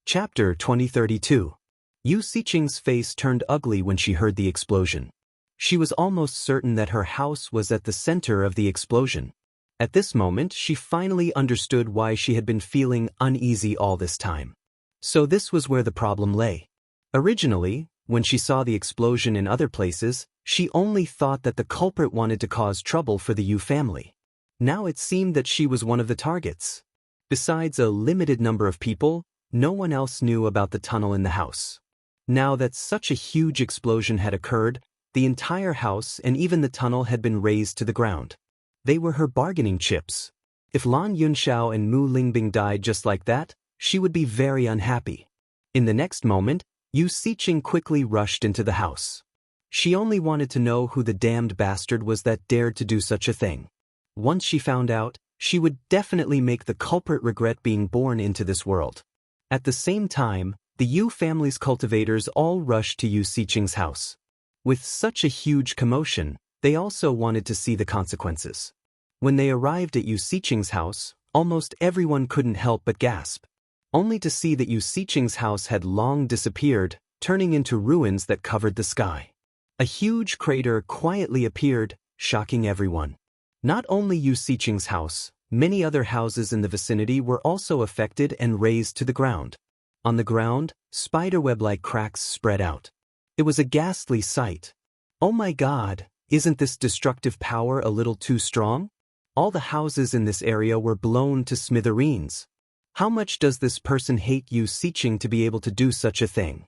Chapter 2032. Yu Siqing's face turned ugly when she heard the explosion. She was almost certain that her house was at the center of the explosion. At this moment, she finally understood why she had been feeling uneasy all this time. So this was where the problem lay. Originally, when she saw the explosion in other places, she only thought that the culprit wanted to cause trouble for the Yu family. Now it seemed that she was one of the targets. Besides a limited number of people, no one else knew about the tunnel in the house. Now that such a huge explosion had occurred, the entire house and even the tunnel had been razed to the ground. They were her bargaining chips. If Lan Yunxiao and Mu Lingbing died just like that, she would be very unhappy. In the next moment, Yu Siqing quickly rushed into the house. She only wanted to know who the damned bastard was that dared to do such a thing. Once she found out, she would definitely make the culprit regret being born into this world. At the same time, the Yu family's cultivators all rushed to Yu Siqing's house. With such a huge commotion, they also wanted to see the consequences. When they arrived at Yu Siqing's house, almost everyone couldn't help but gasp. Only to see that Yu Siqing's house had long disappeared, turning into ruins that covered the sky. A huge crater quietly appeared, shocking everyone. Not only Yu Siqing's house, many other houses in the vicinity were also affected and razed to the ground. On the ground, spiderweb-like cracks spread out. It was a ghastly sight. Oh my God, isn't this destructive power a little too strong? All the houses in this area were blown to smithereens. How much does this person hate Yu Siqing to be able to do such a thing?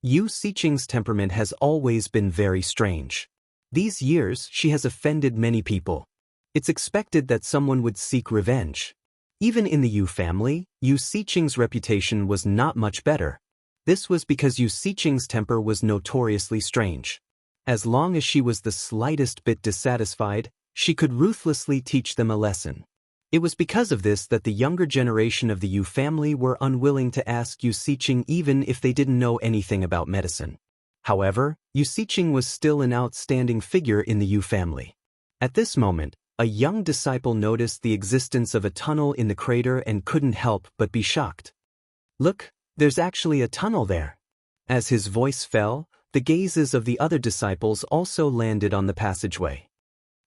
Yu Siqing's temperament has always been very strange. These years, she has offended many people. It's expected that someone would seek revenge. Even in the Yu family, Yu Siqing's reputation was not much better. This was because Yu Siqing's temper was notoriously strange. As long as she was the slightest bit dissatisfied, she could ruthlessly teach them a lesson. It was because of this that the younger generation of the Yu family were unwilling to ask Yu Siqing even if they didn't know anything about medicine. However, Yu Siqing was still an outstanding figure in the Yu family. At this moment, a young disciple noticed the existence of a tunnel in the crater and couldn't help but be shocked. Look, there's actually a tunnel there. As his voice fell, the gazes of the other disciples also landed on the passageway.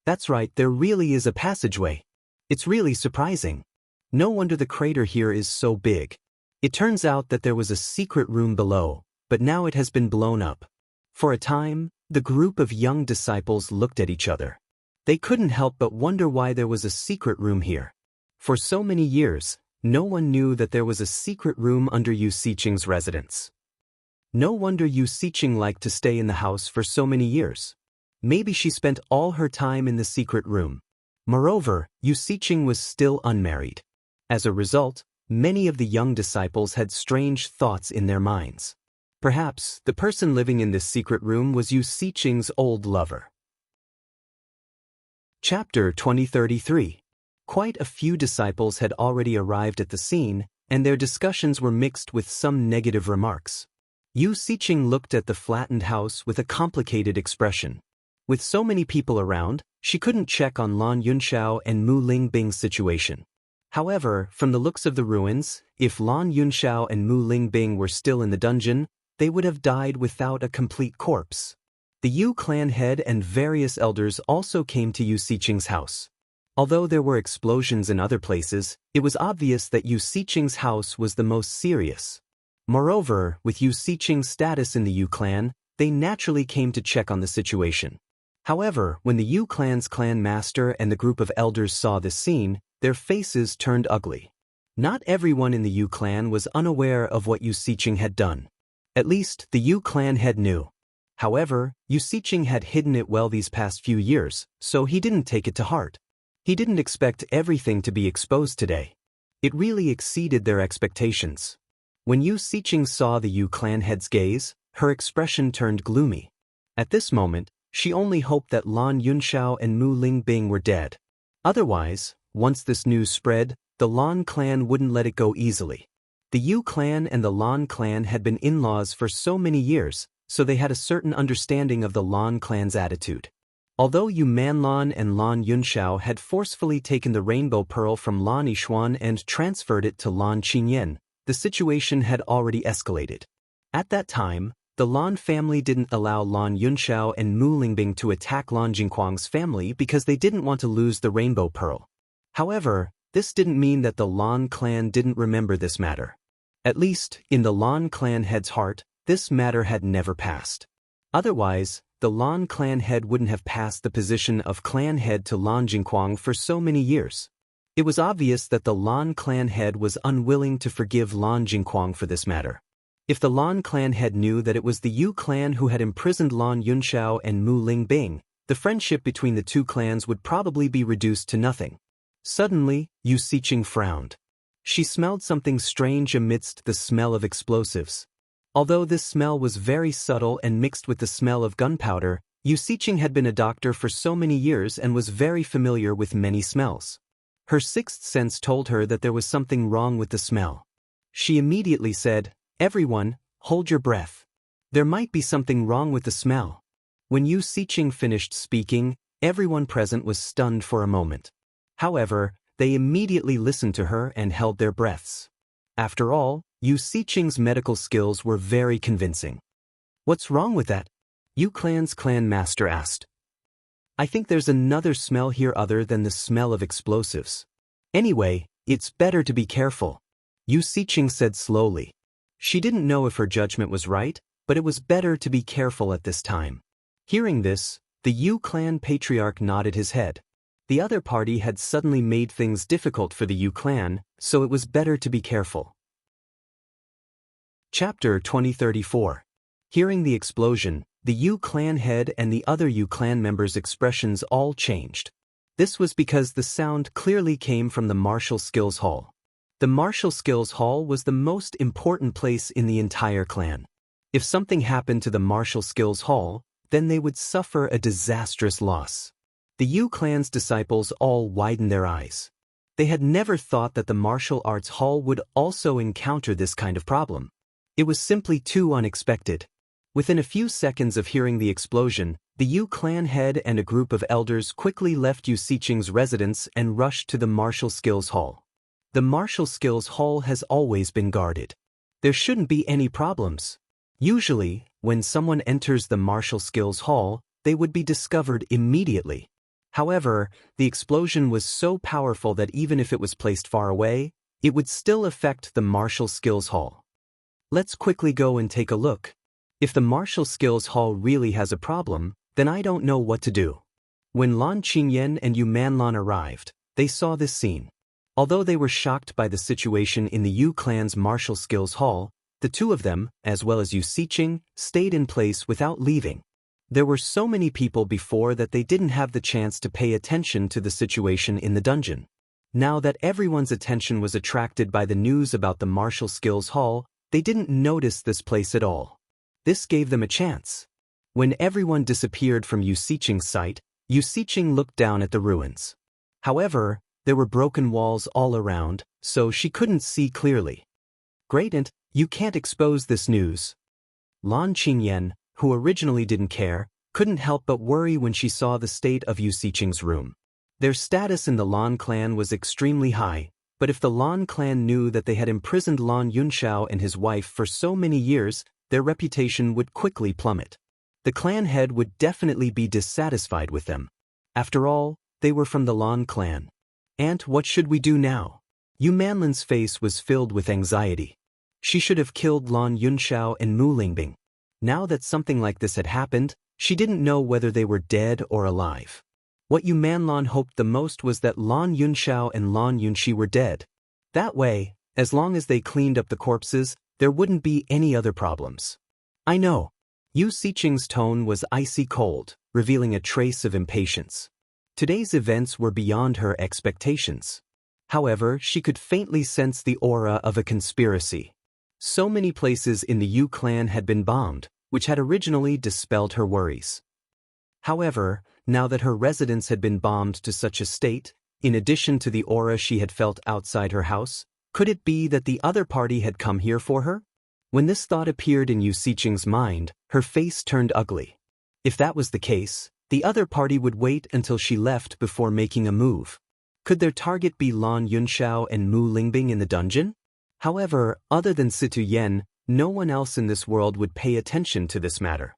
That's right, there really is a passageway. It's really surprising. No wonder the crater here is so big. It turns out that there was a secret room below, but now it has been blown up. For a time, the group of young disciples looked at each other. They couldn't help but wonder why there was a secret room here. For so many years, no one knew that there was a secret room under Yu Siqing's residence. No wonder Yu Siqing liked to stay in the house for so many years. Maybe she spent all her time in the secret room. Moreover, Yu Siqing was still unmarried. As a result, many of the young disciples had strange thoughts in their minds. Perhaps the person living in this secret room was Yu Siqing's old lover. Chapter 2033. Quite a few disciples had already arrived at the scene, and their discussions were mixed with some negative remarks. Yu Siqing looked at the flattened house with a complicated expression. With so many people around, she couldn't check on Lan Yunxiao and Mu Lingbing's situation. However, from the looks of the ruins, if Lan Yunxiao and Mu Lingbing were still in the dungeon, they would have died without a complete corpse. The Yu clan head and various elders also came to Yu Siqing's house. Although there were explosions in other places, it was obvious that Yu Siqing's house was the most serious. Moreover, with Yu Siqing's status in the Yu clan, they naturally came to check on the situation. However, when the Yu clan's clan master and the group of elders saw this scene, their faces turned ugly. Not everyone in the Yu clan was unaware of what Yu Siqing had done. At least, the Yu clan head knew. However, Yu Siqing had hidden it well these past few years, so he didn't take it to heart. He didn't expect everything to be exposed today. It really exceeded their expectations. When Yu Siqing saw the Yu clan head's gaze, her expression turned gloomy. At this moment, she only hoped that Lan Yunxiao and Mu Lingbing were dead. Otherwise, once this news spread, the Lan clan wouldn't let it go easily. The Yu clan and the Lan clan had been in-laws for so many years, so they had a certain understanding of the Lan clan's attitude. Although Yu Manlan and Lan Yunxiao had forcefully taken the rainbow pearl from Lan Yixuan and transferred it to Lan Qingyan, the the situation had already escalated. At that time, the Lan family didn't allow Lan Yunxiao and Mu Lingbing to attack Lan Jingquang's family because they didn't want to lose the Rainbow Pearl. However, this didn't mean that the Lan clan didn't remember this matter. At least, in the Lan clan head's heart, this matter had never passed. Otherwise, the Lan clan head wouldn't have passed the position of clan head to Lan Jingquang for so many years. It was obvious that the Lan clan head was unwilling to forgive Lan Jingquang for this matter. If the Lan clan head knew that it was the Yu clan who had imprisoned Lan Yunxiao and Mu Lingbing, the friendship between the two clans would probably be reduced to nothing. Suddenly, Yu Siqing frowned. She smelled something strange amidst the smell of explosives. Although this smell was very subtle and mixed with the smell of gunpowder, Yu Siqing had been a doctor for so many years and was very familiar with many smells. Her sixth sense told her that there was something wrong with the smell. She immediately said, "Everyone, hold your breath. There might be something wrong with the smell." When Yu Siqing finished speaking, everyone present was stunned for a moment. However, they immediately listened to her and held their breaths. After all, Yu Siqing's medical skills were very convincing. "What's wrong with that?" Yu Clan's clan master asked. "I think there's another smell here other than the smell of explosives. Anyway, it's better to be careful," Yu Siqing said slowly. She didn't know if her judgment was right, but it was better to be careful at this time. Hearing this, the Yu clan patriarch nodded his head. The other party had suddenly made things difficult for the Yu clan, so it was better to be careful. Chapter 2034. Hearing the explosion, the Yu clan head and the other Yu clan members' expressions all changed. This was because the sound clearly came from the Martial Skills Hall. The Martial Skills Hall was the most important place in the entire clan. If something happened to the Martial Skills Hall, then they would suffer a disastrous loss. The Yu clan's disciples all widened their eyes. They had never thought that the martial arts hall would also encounter this kind of problem. It was simply too unexpected. Within a few seconds of hearing the explosion, the Yu clan head and a group of elders quickly left Yu Siqing's residence and rushed to the Martial Skills Hall. The Martial Skills Hall has always been guarded. There shouldn't be any problems. Usually, when someone enters the Martial Skills Hall, they would be discovered immediately. However, the explosion was so powerful that even if it was placed far away, it would still affect the Martial Skills Hall. Let's quickly go and take a look. If the Martial Skills Hall really has a problem, then I don't know what to do. When Lan Qingyan and Yu Manlan arrived, they saw this scene. Although they were shocked by the situation in the Yu clan's Martial Skills Hall, the two of them, as well as Yu Siqing, stayed in place without leaving. There were so many people before that they didn't have the chance to pay attention to the situation in the dungeon. Now that everyone's attention was attracted by the news about the Martial Skills Hall, they didn't notice this place at all. This gave them a chance. When everyone disappeared from Yu Siqing's sight, Yu Siqing looked down at the ruins. However, there were broken walls all around, so she couldn't see clearly. "Great, and you can't expose this news." Lan Qingyan, who originally didn't care, couldn't help but worry when she saw the state of Yu Siqing's room. Their status in the Lan clan was extremely high, but if the Lan clan knew that they had imprisoned Lan Yunxiao and his wife for so many years, their reputation would quickly plummet. The clan head would definitely be dissatisfied with them. After all, they were from the Lan clan. "And what should we do now?" Yu Manlan's face was filled with anxiety. She should have killed Lan Yunxiao and Mu Lingbing. Now that something like this had happened, she didn't know whether they were dead or alive. What Yu Manlan hoped the most was that Lan Yunxiao and Lan Yunxi were dead. That way, as long as they cleaned up the corpses, there wouldn't be any other problems. "I know." Yu Siqing's tone was icy cold, revealing a trace of impatience. Today's events were beyond her expectations. However, she could faintly sense the aura of a conspiracy. So many places in the Yu clan had been bombed, which had originally dispelled her worries. However, now that her residence had been bombed to such a state, in addition to the aura she had felt outside her house, could it be that the other party had come here for her? When this thought appeared in Yu Siqing's mind, her face turned ugly. If that was the case, the other party would wait until she left before making a move. Could their target be Lan Yunxiao and Mu Lingbing in the dungeon? However, other than Situ Yen, no one else in this world would pay attention to this matter.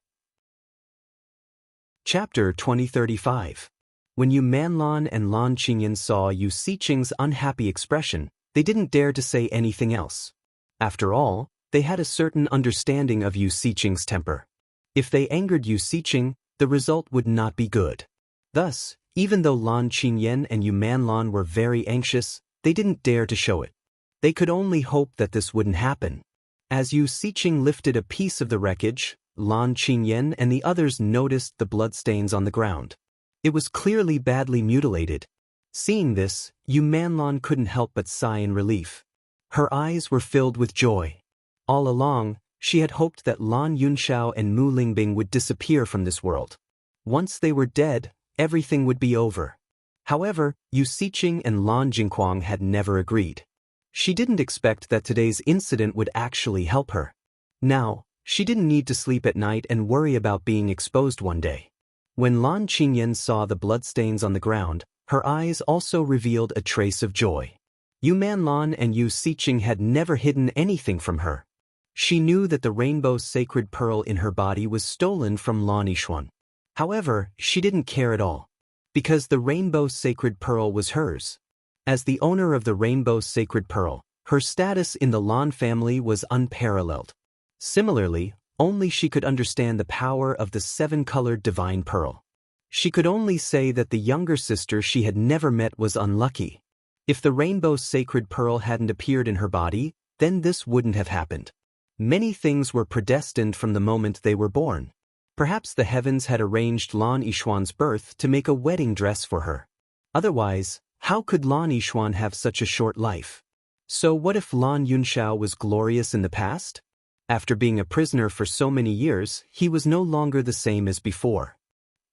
Chapter 2035. When Yu Manlan and Lan Qingyan saw Yu Siqing's unhappy expression, they didn't dare to say anything else. After all, they had a certain understanding of Yu Siqing's temper. If they angered Yu Siqing, the result would not be good. Thus, even though Lan Qingyan and Yu Manlan were very anxious, they didn't dare to show it. They could only hope that this wouldn't happen. As Yu Siqing lifted a piece of the wreckage, Lan Qingyan and the others noticed the bloodstains on the ground. It was clearly badly mutilated. Seeing this, Yu Manlan couldn't help but sigh in relief. Her eyes were filled with joy. All along, she had hoped that Lan Yunxiao and Mu Lingbing would disappear from this world. Once they were dead, everything would be over. However, Yu Siqing and Lan Jingquang had never agreed. She didn't expect that today's incident would actually help her. Now, she didn't need to sleep at night and worry about being exposed one day. When Lan Qingyan saw the bloodstains on the ground, her eyes also revealed a trace of joy. Yu Manlan and Yu Siqing had never hidden anything from her. She knew that the rainbow sacred pearl in her body was stolen from Lan Yixuan. However, she didn't care at all, because the rainbow sacred pearl was hers. As the owner of the rainbow sacred pearl, her status in the Lan family was unparalleled. Similarly, only she could understand the power of the seven-colored divine pearl. She could only say that the younger sister she had never met was unlucky. If the rainbow sacred pearl hadn't appeared in her body, then this wouldn't have happened. Many things were predestined from the moment they were born. Perhaps the heavens had arranged Lan Yixuan's birth to make a wedding dress for her. Otherwise, how could Lan Yixuan have such a short life? So what if Lan Yunxiao was glorious in the past? After being a prisoner for so many years, he was no longer the same as before.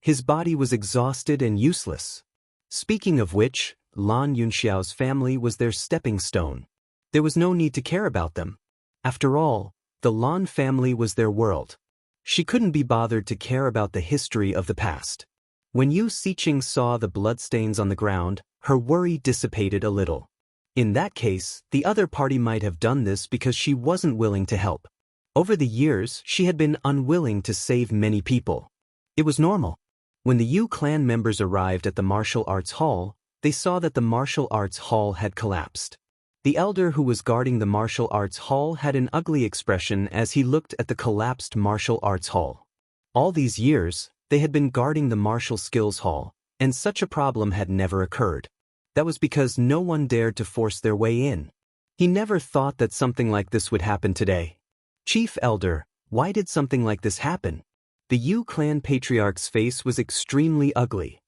His body was exhausted and useless. Speaking of which, Lan Yunxiao's family was their stepping stone. There was no need to care about them. After all, the Lan family was their world. She couldn't be bothered to care about the history of the past. When Yu Siqing saw the bloodstains on the ground, her worry dissipated a little. In that case, the other party might have done this because she wasn't willing to help. Over the years, she had been unwilling to save many people. It was normal. When the Yu clan members arrived at the martial arts hall, they saw that the martial arts hall had collapsed. The elder who was guarding the martial arts hall had an ugly expression as he looked at the collapsed martial arts hall. All these years, they had been guarding the martial skills hall, and such a problem had never occurred. That was because no one dared to force their way in. He never thought that something like this would happen today. Chief Elder, why did something like this happen? The Yu clan patriarch's face was extremely ugly.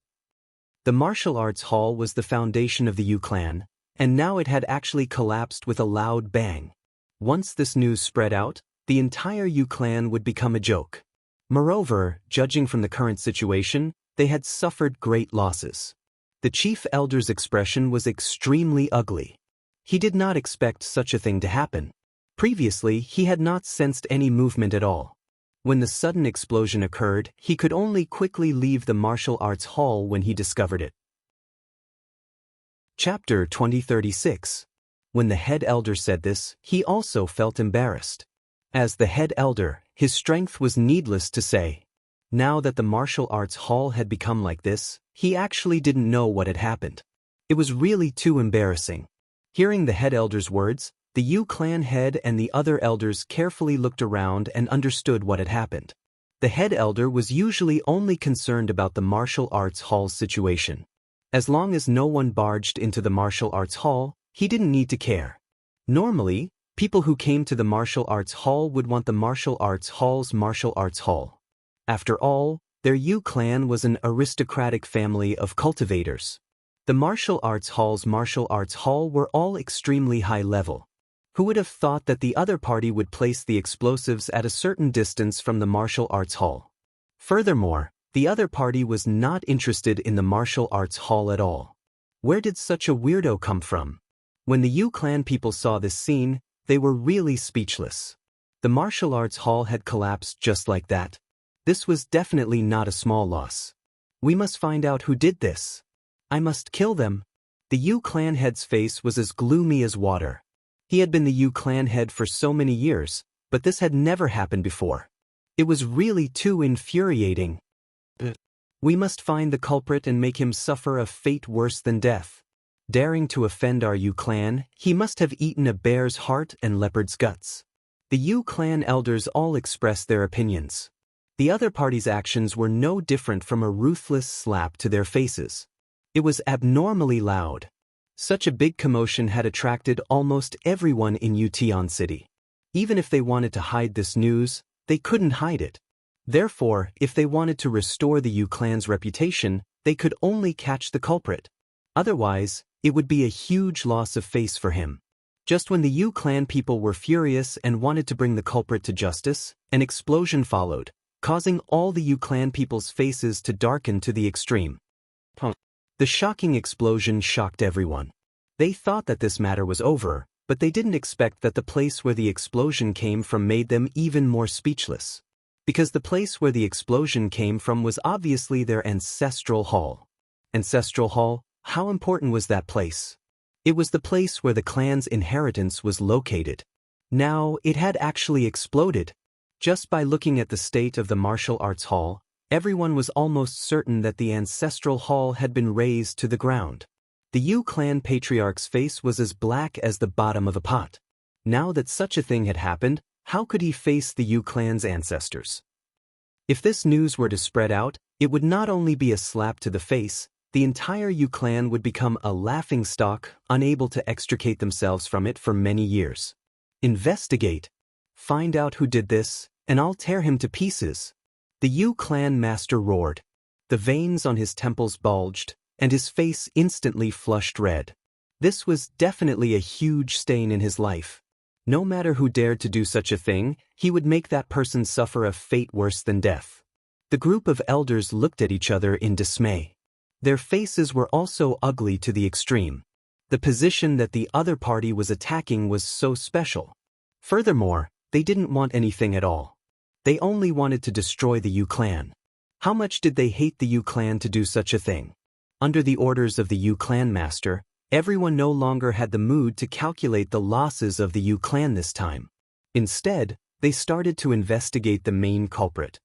The martial arts hall was the foundation of the Yu clan, and now it had actually collapsed with a loud bang. Once this news spread out, the entire Yu clan would become a joke. Moreover, judging from the current situation, they had suffered great losses. The chief elder's expression was extremely ugly. He did not expect such a thing to happen. Previously, he had not sensed any movement at all. When the sudden explosion occurred, he could only quickly leave the martial arts hall when he discovered it. Chapter 2036. When the head elder said this, he also felt embarrassed. As the head elder, his strength was needless to say. Now that the martial arts hall had become like this, he actually didn't know what had happened. It was really too embarrassing. Hearing the head elder's words, the Yu clan head and the other elders carefully looked around and understood what had happened. The head elder was usually only concerned about the martial arts hall's situation. As long as no one barged into the martial arts hall, he didn't need to care. Normally, people who came to the martial arts hall would want the martial arts hall's martial arts hall. After all, their Yu clan was an aristocratic family of cultivators. The martial arts hall's martial arts hall were all extremely high level. Who would have thought that the other party would place the explosives at a certain distance from the martial arts hall? Furthermore, the other party was not interested in the martial arts hall at all. Where did such a weirdo come from? When the Yu clan people saw this scene, they were really speechless. The martial arts hall had collapsed just like that. This was definitely not a small loss. We must find out who did this. I must kill them. The Yu clan head's face was as gloomy as water. He had been the Yu clan head for so many years, but this had never happened before. It was really too infuriating. We must find the culprit and make him suffer a fate worse than death. Daring to offend our Yu clan, he must have eaten a bear's heart and leopard's guts. The Yu clan elders all expressed their opinions. The other party's actions were no different from a ruthless slap to their faces. It was abnormally loud. Such a big commotion had attracted almost everyone in Ution City. Even if they wanted to hide this news, they couldn't hide it. Therefore, if they wanted to restore the Yu clan's reputation, they could only catch the culprit. Otherwise, it would be a huge loss of face for him. Just when the Yu clan people were furious and wanted to bring the culprit to justice, an explosion followed, causing all the Yu clan people's faces to darken to the extreme. The shocking explosion shocked everyone. They thought that this matter was over, but they didn't expect that the place where the explosion came from made them even more speechless. Because the place where the explosion came from was obviously their ancestral hall. Ancestral hall? How important was that place? It was the place where the clan's inheritance was located. Now, it had actually exploded. Just by looking at the state of the martial arts hall, everyone was almost certain that the ancestral hall had been razed to the ground. The Yu clan patriarch's face was as black as the bottom of a pot. Now that such a thing had happened, how could he face the Yu clan's ancestors? If this news were to spread out, it would not only be a slap to the face, the entire Yu clan would become a laughingstock, unable to extricate themselves from it for many years. Investigate. Find out who did this, and I'll tear him to pieces. The Yu clan master roared. The veins on his temples bulged, and his face instantly flushed red. This was definitely a huge stain in his life. No matter who dared to do such a thing, he would make that person suffer a fate worse than death. The group of elders looked at each other in dismay. Their faces were also ugly to the extreme. The position that the other party was attacking was so special. Furthermore, they didn't want anything at all. They only wanted to destroy the Yu clan. How much did they hate the Yu clan to do such a thing? Under the orders of the Yu clan master, everyone no longer had the mood to calculate the losses of the Yu clan this time. Instead, they started to investigate the main culprit.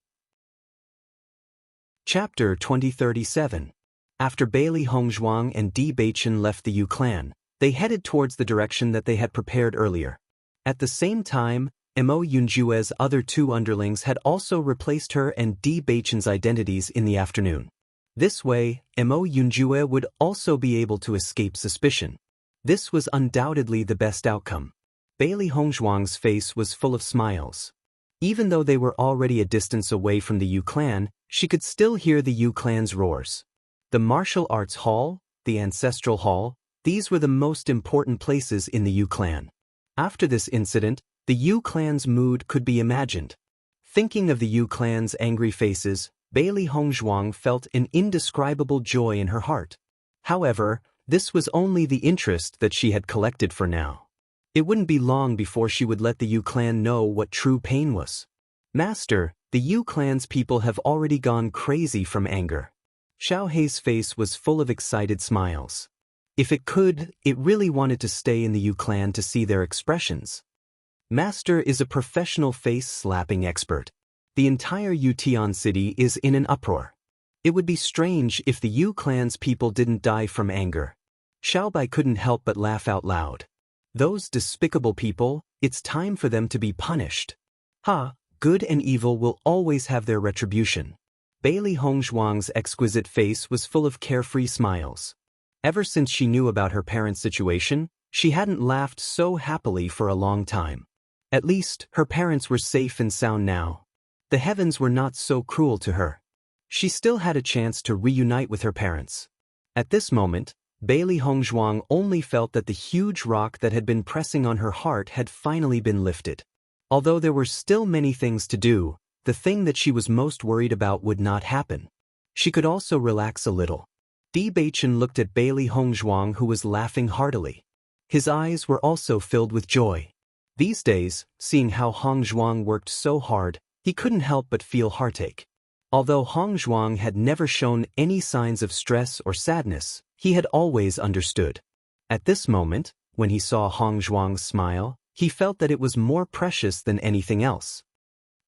Chapter 2037. After Bailey Hongzhuang and Bewitching left the Yu clan, they headed towards the direction that they had prepared earlier. At the same time, Mo Yunjue's other two underlings had also replaced her and Bewitching's identities in the afternoon. This way, Mo Yunjue would also be able to escape suspicion. This was undoubtedly the best outcome. Bailey Hongzhuang's face was full of smiles. Even though they were already a distance away from the Yu clan, she could still hear the Yu clan's roars. The martial arts hall, the ancestral hall, these were the most important places in the Yu clan. After this incident, the Yu clan's mood could be imagined. Thinking of the Yu clan's angry faces, Bailey Hongzhuang felt an indescribable joy in her heart. However, this was only the interest that she had collected for now. It wouldn't be long before she would let the Yu clan know what true pain was. Master, the Yu clan's people have already gone crazy from anger. Xiao Hei's face was full of excited smiles. If it could, it really wanted to stay in the Yu clan to see their expressions. Master is a professional face-slapping expert. The entire Ution City is in an uproar. It would be strange if the Yu clan's people didn't die from anger. Xiaobai couldn't help but laugh out loud. Those despicable people, it's time for them to be punished. Ha, good and evil will always have their retribution. Bailey Hongzhuang's exquisite face was full of carefree smiles. Ever since she knew about her parents' situation, she hadn't laughed so happily for a long time. At least, her parents were safe and sound now. The heavens were not so cruel to her. She still had a chance to reunite with her parents. At this moment, Bailey Hongzhuang only felt that the huge rock that had been pressing on her heart had finally been lifted. Although there were still many things to do, the thing that she was most worried about would not happen. She could also relax a little. Bewitching looked at Bailey Hongzhuang, who was laughing heartily. His eyes were also filled with joy. These days, seeing how Hongzhuang worked so hard, he couldn't help but feel heartache. Although Hongzhuang had never shown any signs of stress or sadness, he had always understood. At this moment, When he saw Hong Zhuang's smile, he felt that it was more precious than anything else.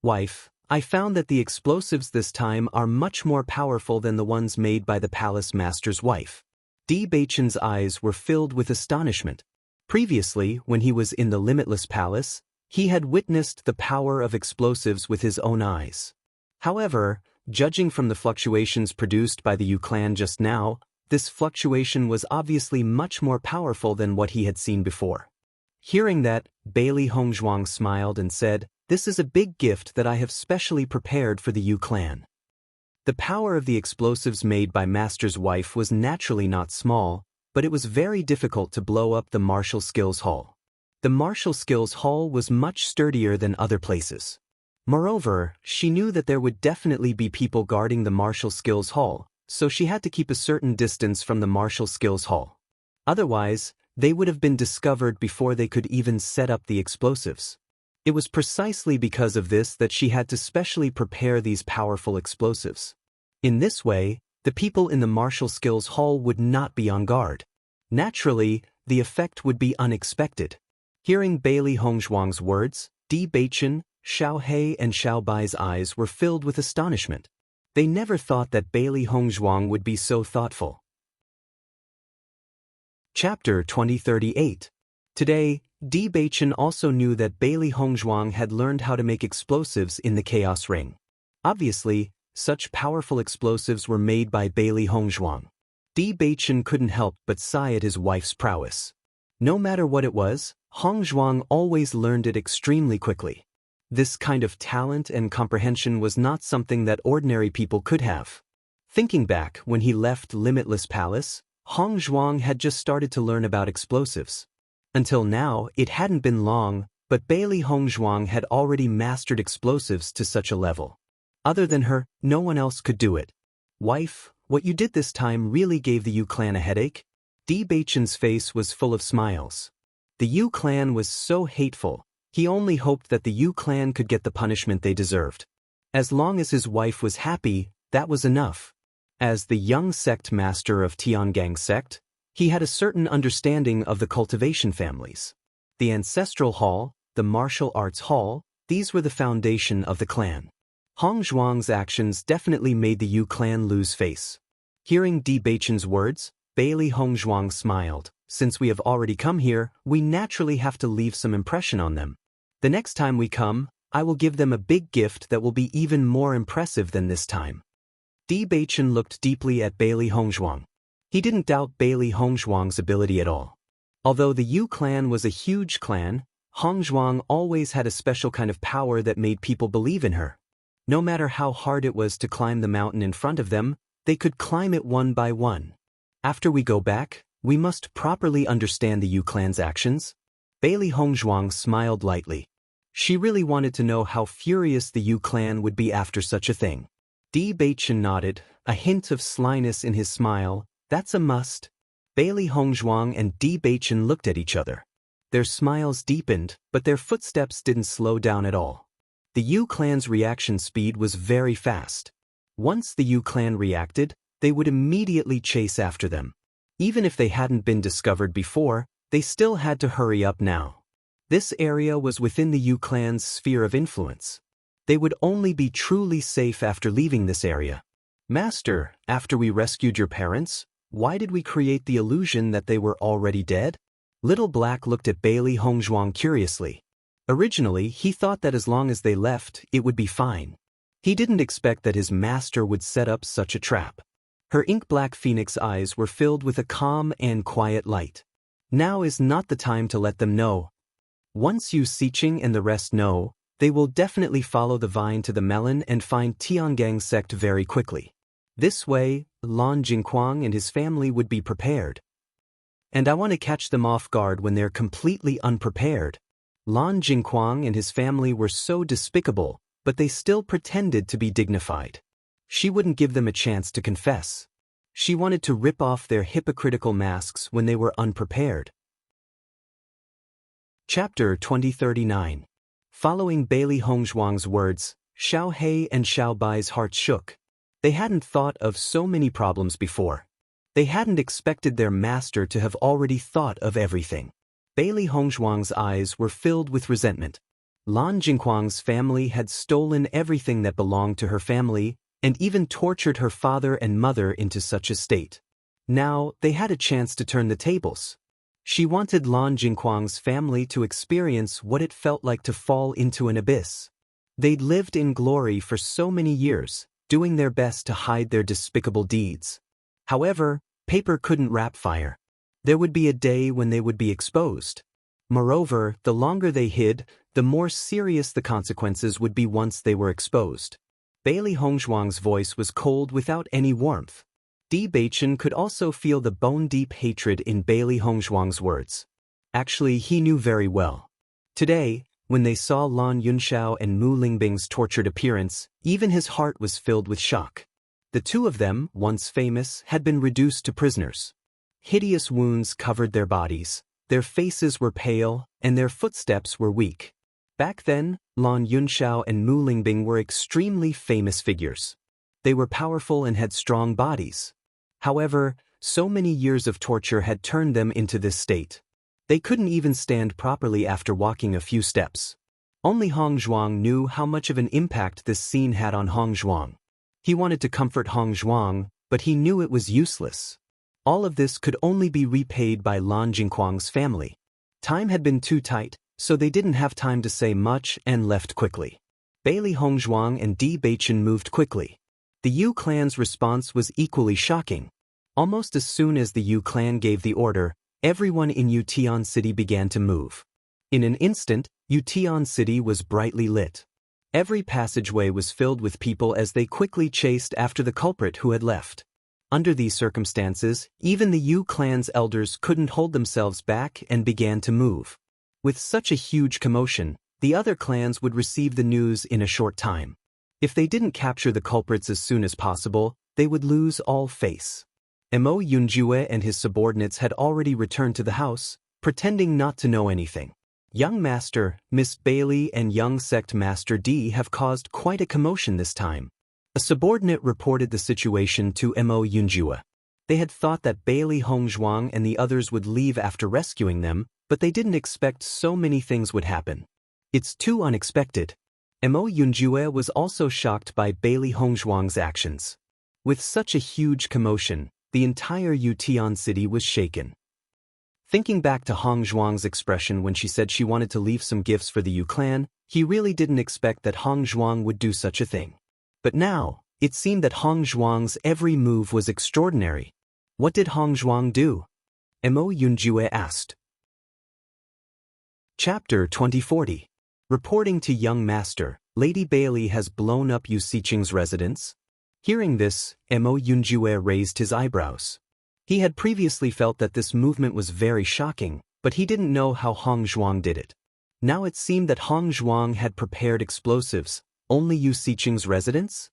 Wife, I found that the explosives this time are much more powerful than the ones made by the palace master's wife. Di Beichen's eyes were filled with astonishment. Previously, when he was in the Limitless Palace, he had witnessed the power of explosives with his own eyes. However, judging from the fluctuations produced by the Yu clan just now, this fluctuation was obviously much more powerful than what he had seen before. Hearing that, Bailey Hongzhuang smiled and said, "This is a big gift that I have specially prepared for the Yu clan." The power of the explosives made by Master's wife was naturally not small, but it was very difficult to blow up the Martial Skills Hall. The Martial Skills Hall was much sturdier than other places. Moreover, she knew that there would definitely be people guarding the Martial Skills Hall, so she had to keep a certain distance from the Martial Skills Hall. Otherwise, they would have been discovered before they could even set up the explosives. It was precisely because of this that she had to specially prepare these powerful explosives. In this way, the people in the Martial Skills Hall would not be on guard. Naturally, the effect would be unexpected. Hearing Bailey Hongzhuang's words, Di Beichen, Xiao He and Xiao Bai's eyes were filled with astonishment. They never thought that Bailey Hongzhuang would be so thoughtful. Chapter 2038. Today, Di Beichen also knew that Bailey Hongzhuang had learned how to make explosives in the Chaos Ring. Obviously, such powerful explosives were made by Bailey Hongzhuang. Di Beichen couldn't help but sigh at his wife's prowess. No matter what it was, Hongzhuang always learned it extremely quickly. This kind of talent and comprehension was not something that ordinary people could have. Thinking back when he left Limitless Palace, Hongzhuang had just started to learn about explosives. Until now, it hadn't been long, but Bailey Hongzhuang had already mastered explosives to such a level. Other than her, no one else could do it. Wife, what you did this time really gave the Yu clan a headache? Di Beichen's face was full of smiles. The Yu clan was so hateful. He only hoped that the Yu clan could get the punishment they deserved. As long as his wife was happy, that was enough. As the young sect master of Tiangang sect, he had a certain understanding of the cultivation families. The Ancestral Hall, the Martial Arts Hall, these were the foundation of the clan. Hongzhuang's actions definitely made the Yu clan lose face. Hearing Di Beichen's words, Bailey Hongzhuang smiled. Since we have already come here, we naturally have to leave some impression on them. The next time we come, I will give them a big gift that will be even more impressive than this time. Di Beichen looked deeply at Bailey Hongzhuang. He didn't doubt Bailey Hongzhuang's ability at all. Although the Yu clan was a huge clan, Hongzhuang always had a special kind of power that made people believe in her. No matter how hard it was to climb the mountain in front of them, they could climb it one by one. After we go back, we must properly understand the Yu clan's actions. Bailey Hongzhuang smiled lightly. She really wanted to know how furious the Yu clan would be after such a thing. Di Beichen nodded, a hint of slyness in his smile. That's a must. Bailey Hongzhuang and Di Beichen looked at each other. Their smiles deepened, but their footsteps didn't slow down at all. The Yu clan's reaction speed was very fast. Once the Yu clan reacted, they would immediately chase after them. Even if they hadn't been discovered before, they still had to hurry up now. This area was within the Yu clan's sphere of influence. They would only be truly safe after leaving this area. Master, after we rescued your parents, why did we create the illusion that they were already dead? Little Black looked at Bailey Hongzhuang curiously. Originally, he thought that as long as they left, it would be fine. He didn't expect that his master would set up such a trap. Her ink-black phoenix eyes were filled with a calm and quiet light. Now is not the time to let them know. Once Yu Siqing and the rest know, they will definitely follow the vine to the melon and find Tiangang sect very quickly. This way, Lan Jingquang and his family would be prepared. And I want to catch them off guard when they're completely unprepared. Lan Jingquang and his family were so despicable, but they still pretended to be dignified. She wouldn't give them a chance to confess. She wanted to rip off their hypocritical masks when they were unprepared. Chapter 2039. Following Bailey Hongzhuang's words, Xiao He and Xiao Bai's hearts shook. They hadn't thought of so many problems before. They hadn't expected their master to have already thought of everything. Bailey Hongzhuang's eyes were filled with resentment. Lan Jingquang's family had stolen everything that belonged to her family and even tortured her father and mother into such a state. Now, they had a chance to turn the tables. She wanted Lan Jingquang's family to experience what it felt like to fall into an abyss. They'd lived in glory for so many years, doing their best to hide their despicable deeds. However, paper couldn't wrap fire. There would be a day when they would be exposed. Moreover, the longer they hid, the more serious the consequences would be once they were exposed. Bailey Hongzhuang's voice was cold without any warmth. Bewitching could also feel the bone-deep hatred in Bailey Hongzhuang's words. Actually, he knew very well. Today, when they saw Lan Yunxiao and Mu Lingbing's tortured appearance, even his heart was filled with shock. The two of them, once famous, had been reduced to prisoners. Hideous wounds covered their bodies, their faces were pale, and their footsteps were weak. Back then, Lan Yunxiao and Mu Lingbing were extremely famous figures. They were powerful and had strong bodies. However, so many years of torture had turned them into this state. They couldn't even stand properly after walking a few steps. Only Hongzhuang knew how much of an impact this scene had on Hongzhuang. He wanted to comfort Hongzhuang, but he knew it was useless. All of this could only be repaid by Lan Jingquang's family. Time had been too tight, so they didn't have time to say much and left quickly. Bailey Hongzhuang and Bewitching moved quickly. The Yu clan's response was equally shocking. Almost as soon as the Yu clan gave the order, everyone in Yutian City began to move. In an instant, Yutian City was brightly lit. Every passageway was filled with people as they quickly chased after the culprit who had left. Under these circumstances, even the Yu clan's elders couldn't hold themselves back and began to move. With such a huge commotion, the other clans would receive the news in a short time. If they didn't capture the culprits as soon as possible, they would lose all face. Mo Yunjue and his subordinates had already returned to the house, pretending not to know anything. Young Master, Miss Bailey and young Sect Master D have caused quite a commotion this time. A subordinate reported the situation to Mo Yunjue. They had thought that Bailey Hongzhuang and the others would leave after rescuing them, but they didn't expect so many things would happen. It's too unexpected. Mo Yunjue was also shocked by Bailey Hongzhuang's actions. With such a huge commotion, the entire Yutian City was shaken. Thinking back to Hongzhuang's expression when she said she wanted to leave some gifts for the Yu clan, he really didn't expect that Hongzhuang would do such a thing. But now, it seemed that Hongzhuang's every move was extraordinary. What did Hongzhuang do? Mo Yunjue asked. Chapter 2040. Reporting to young master, Lady Bailey has blown up Yu Siqing's residence. Hearing this, Mo Yunjue raised his eyebrows. He had previously felt that this movement was very shocking, but he didn't know how Hongzhuang did it. Now it seemed that Hongzhuang had prepared explosives, only Yu Siqing's residence?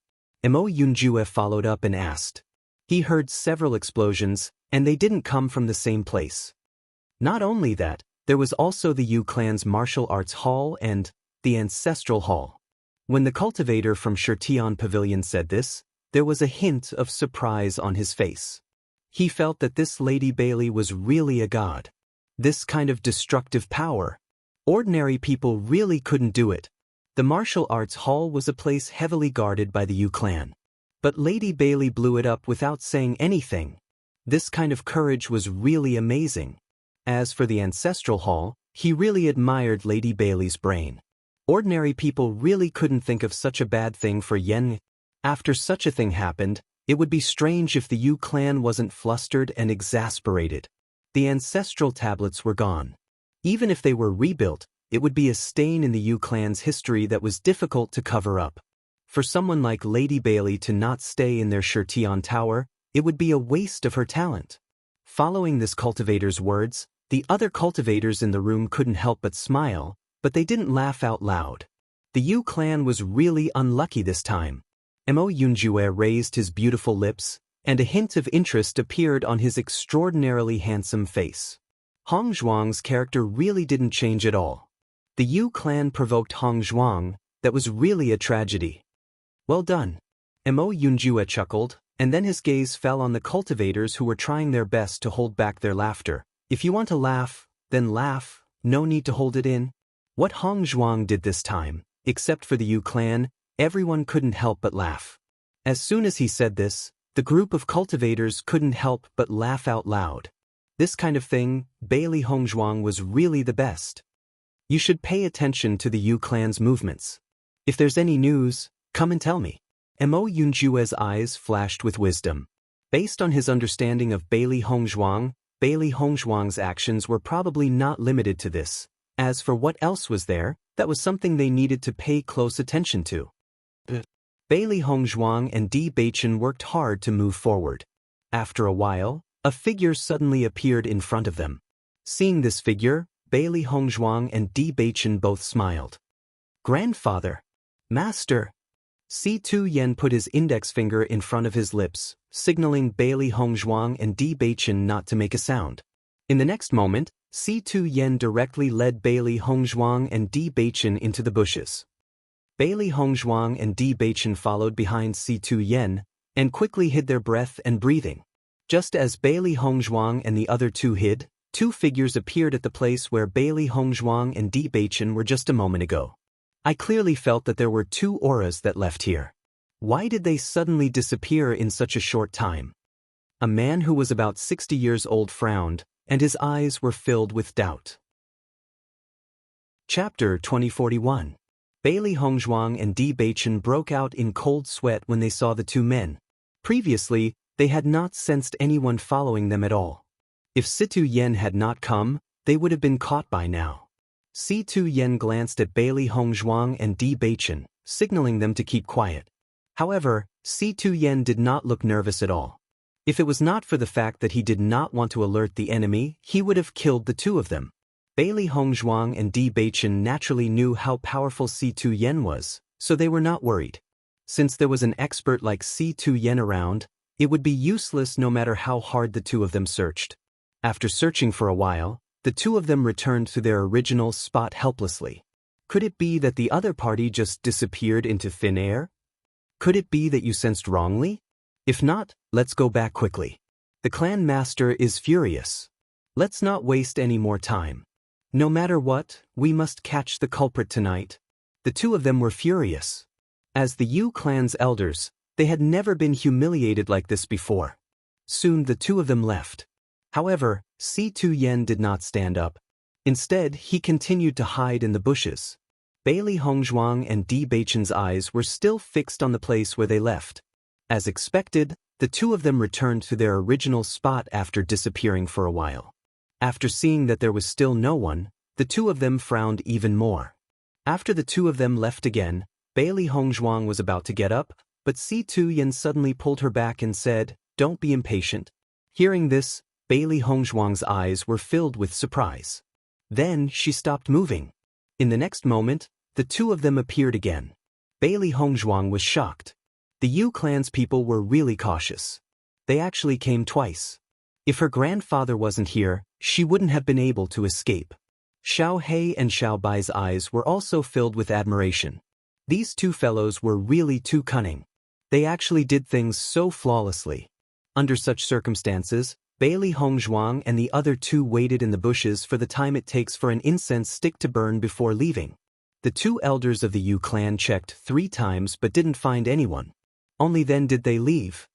Mo Yunjue followed up and asked. He heard several explosions, and they didn't come from the same place. Not only that, there was also the Yu clan's martial arts hall and the ancestral hall. When the cultivator from Shirtian Pavilion said this, there was a hint of surprise on his face. He felt that this Lady Bailey was really a god. This kind of destructive power. Ordinary people really couldn't do it. The martial arts hall was a place heavily guarded by the Yu clan. But Lady Bailey blew it up without saying anything. This kind of courage was really amazing. As for the ancestral hall, he really admired Lady Bailey's brain. Ordinary people really couldn't think of such a bad thing for Yen. After such a thing happened, it would be strange if the Yu clan wasn't flustered and exasperated. The ancestral tablets were gone. Even if they were rebuilt, it would be a stain in the Yu clan's history that was difficult to cover up. For someone like Lady Bailey to not stay in their Shirtian tower, it would be a waste of her talent. Following this cultivator's words, the other cultivators in the room couldn't help but smile, but they didn't laugh out loud. The Yu clan was really unlucky this time. Mo Yunjue raised his beautiful lips, and a hint of interest appeared on his extraordinarily handsome face. Hongzhuang's character really didn't change at all. The Yu clan provoked Hongzhuang. That was really a tragedy. Well done. Mo Yunjue chuckled, and then his gaze fell on the cultivators who were trying their best to hold back their laughter. If you want to laugh, then laugh, no need to hold it in. What Hong Zhuang did this time, except for the Yu clan, everyone couldn't help but laugh. As soon as he said this, the group of cultivators couldn't help but laugh out loud. This kind of thing, Bailey Hong Zhuang was really the best. You should pay attention to the Yu clan's movements. If there's any news, come and tell me. Mo Yunjue's eyes flashed with wisdom. Based on his understanding of Bailey Hong Zhuang's actions were probably not limited to this. As for what else was there, that was something they needed to pay close attention to. Bailey Hong Zhuang and Bewitching worked hard to move forward. After a while, a figure suddenly appeared in front of them. Seeing this figure, Bailey Hong Zhuang and Bewitching both smiled. Grandfather! Master! Si-Tu Yen put his index finger in front of his lips, signaling Bailey Hong Zhuang and Bewitching not to make a sound. In the next moment, Si-Tu Yen directly led Bailey Hong Zhuang and Bewitching into the bushes. Bailey Hong Zhuang and Bewitching followed behind Si-Tu Yen, and quickly hid their breath and breathing. Just as Bailey Hong Zhuang and the other two hid, two figures appeared at the place where Bailey Hong Zhuang and Bewitching were just a moment ago. I clearly felt that there were two auras that left here. Why did they suddenly disappear in such a short time? A man who was about 60 years old frowned, and his eyes were filled with doubt. Chapter 2041. Bailey Hong Zhuang and Bewitching broke out in cold sweat when they saw the two men. Previously, they had not sensed anyone following them at all. If Si-Tu Yen had not come, they would have been caught by now. Si-Tu Yen glanced at Bailey Hong Zhuang and Bewitching, signaling them to keep quiet. However, Si-Tu Yen did not look nervous at all. If it was not for the fact that he did not want to alert the enemy, he would have killed the two of them. Bailey Hong Zhuang and Bewitching naturally knew how powerful Si-Tu Yen was, so they were not worried. Since there was an expert like Si-Tu Yen around, it would be useless no matter how hard the two of them searched. After searching for a while, the two of them returned to their original spot helplessly. Could it be that the other party just disappeared into thin air? Could it be that you sensed wrongly? If not, let's go back quickly. The clan master is furious. Let's not waste any more time. No matter what, we must catch the culprit tonight. The two of them were furious. As the Yu clan's elders, they had never been humiliated like this before. Soon the two of them left. However, Si-Tu Yen did not stand up. Instead, he continued to hide in the bushes. Bailey Hong Zhuang and Bewitching's eyes were still fixed on the place where they left. As expected, the two of them returned to their original spot after disappearing for a while. After seeing that there was still no one, the two of them frowned even more. After the two of them left again, Bailey Hong Zhuang was about to get up, but Si-Tu Yen suddenly pulled her back and said, "Don't be impatient." Hearing this, Bailey Hong Zhuang's eyes were filled with surprise. Then she stopped moving. In the next moment, the two of them appeared again. Bailey Hong Zhuang was shocked. The Yu clan's people were really cautious. They actually came twice. If her grandfather wasn't here, she wouldn't have been able to escape. Xiao He and Xiao Bai's eyes were also filled with admiration. These two fellows were really too cunning. They actually did things so flawlessly. Under such circumstances, Bailey Hong Zhuang and the other two waited in the bushes for the time it takes for an incense stick to burn before leaving. The two elders of the Yu clan checked 3 times but didn't find anyone. Only then did they leave.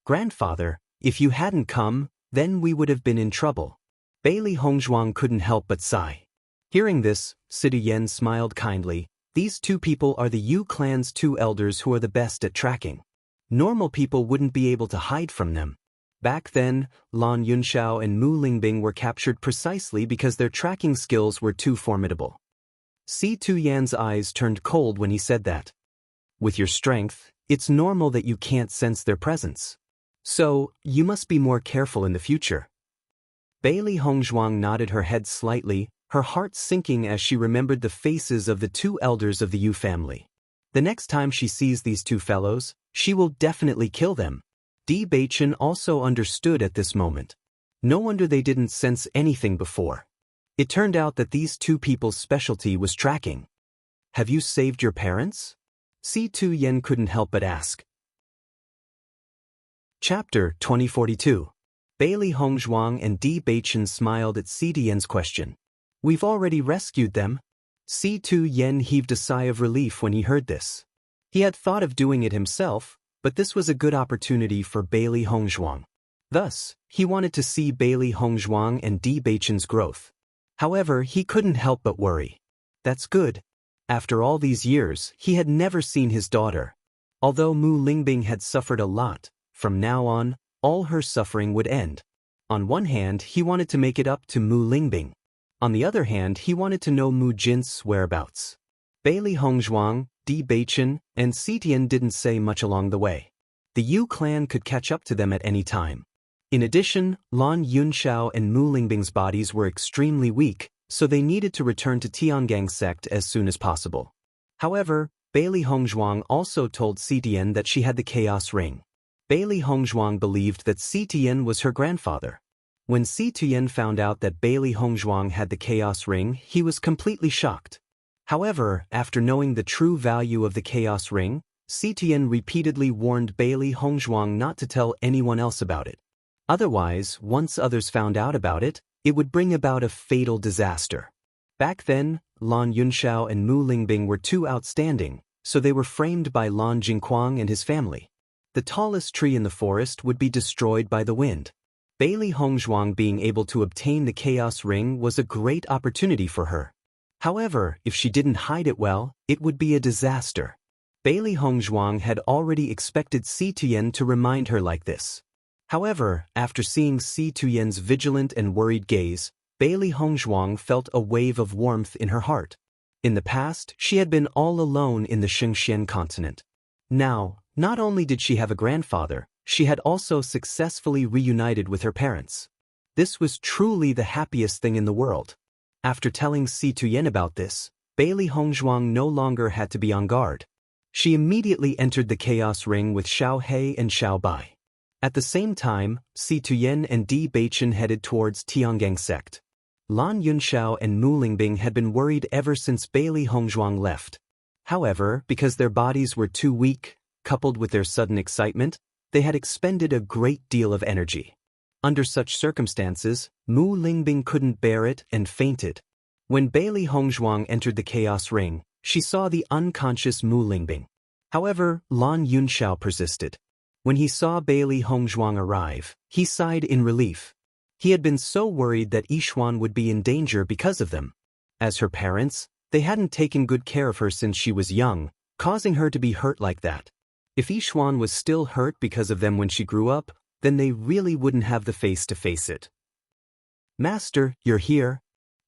"Grandfather, if you hadn't come, then we would have been in trouble." Bailey Hong Zhuang couldn't help but sigh. Hearing this, Si-Tu Yen smiled kindly. These two people are the Yu clan's 2 elders who are the best at tracking. Normal people wouldn't be able to hide from them. Back then, Lan Yunxiao and Mu Lingbing were captured precisely because their tracking skills were too formidable. Si-Tu Yan's eyes turned cold when he said that. With your strength, it's normal that you can't sense their presence. So, you must be more careful in the future. Bailey Hong Zhuang nodded her head slightly, her heart sinking as she remembered the faces of the 2 elders of the Yu family. The next time she sees these 2 fellows, she will definitely kill them. Bewitching also understood at this moment. No wonder they didn't sense anything before. It turned out that these 2 people's specialty was tracking. "Have you saved your parents?" Si-Tu Yen couldn't help but ask. Chapter 2042. Bailey Hongzhuang and Di Beichen smiled at Si Tian's question. We've already rescued them. Si Tuyen heaved a sigh of relief when he heard this. He had thought of doing it himself, but this was a good opportunity for Bailey Hongzhuang. Thus, he wanted to see Bailey Hongzhuang and Di Beichen's growth. However, he couldn't help but worry. That's good. After all these years, he had never seen his daughter. Although Mu Lingbing had suffered a lot, from now on, all her suffering would end. On one hand, he wanted to make it up to Mu Lingbing. On the other hand, he wanted to know Mu Jin's whereabouts. Bailey Hongzhuang, Di Beichen, and Si Tian didn't say much along the way. The Yu clan could catch up to them at any time. In addition, Lan Yunxiao and Mu Lingbing's bodies were extremely weak, so they needed to return to Tiangang sect as soon as possible. However, Bailey Hongzhuang also told Si Tian that she had the Chaos Ring. Bailey Hongzhuang believed that Si Tian was her grandfather. When Si Tian found out that Bailey Hongzhuang had the Chaos Ring, he was completely shocked. However, after knowing the true value of the Chaos Ring, Si Tian repeatedly warned Bailey Hongzhuang not to tell anyone else about it. Otherwise, once others found out about it, it would bring about a fatal disaster. Back then, Lan Yunxiao and Mu Lingbing were too outstanding, so they were framed by Lan Jingquang and his family. The tallest tree in the forest would be destroyed by the wind. Bailey Hongzhuang being able to obtain the Chaos Ring was a great opportunity for her. However, if she didn't hide it well, it would be a disaster. Bailey Hongzhuang had already expected Si Tian to remind her like this. However, after seeing Si Tian's vigilant and worried gaze, Bailey Hongzhuang felt a wave of warmth in her heart. In the past, she had been all alone in the Xingxian continent. Now, not only did she have a grandfather, she had also successfully reunited with her parents. This was truly the happiest thing in the world. After telling Si Tian about this, Bailey Hongzhuang no longer had to be on guard. She immediately entered the Chaos Ring with Xiao He and Xiao Bai. At the same time, Si Tian and Di Beichen headed towards Tiangang sect. Lan Yunxiao and Mu Lingbing had been worried ever since Bailey Hongzhuang left. However, because their bodies were too weak, coupled with their sudden excitement, they had expended a great deal of energy. Under such circumstances, Mu Lingbing couldn't bear it and fainted. When Bailey Hongzhuang entered the Chaos Ring, she saw the unconscious Mu Lingbing. However, Lan Yunxiao persisted. When he saw Bailey Hongzhuang arrive, he sighed in relief. He had been so worried that Yixuan would be in danger because of them. As her parents, they hadn't taken good care of her since she was young, causing her to be hurt like that. If Yixuan was still hurt because of them when she grew up, then they really wouldn't have the face to face it. Master, you're here.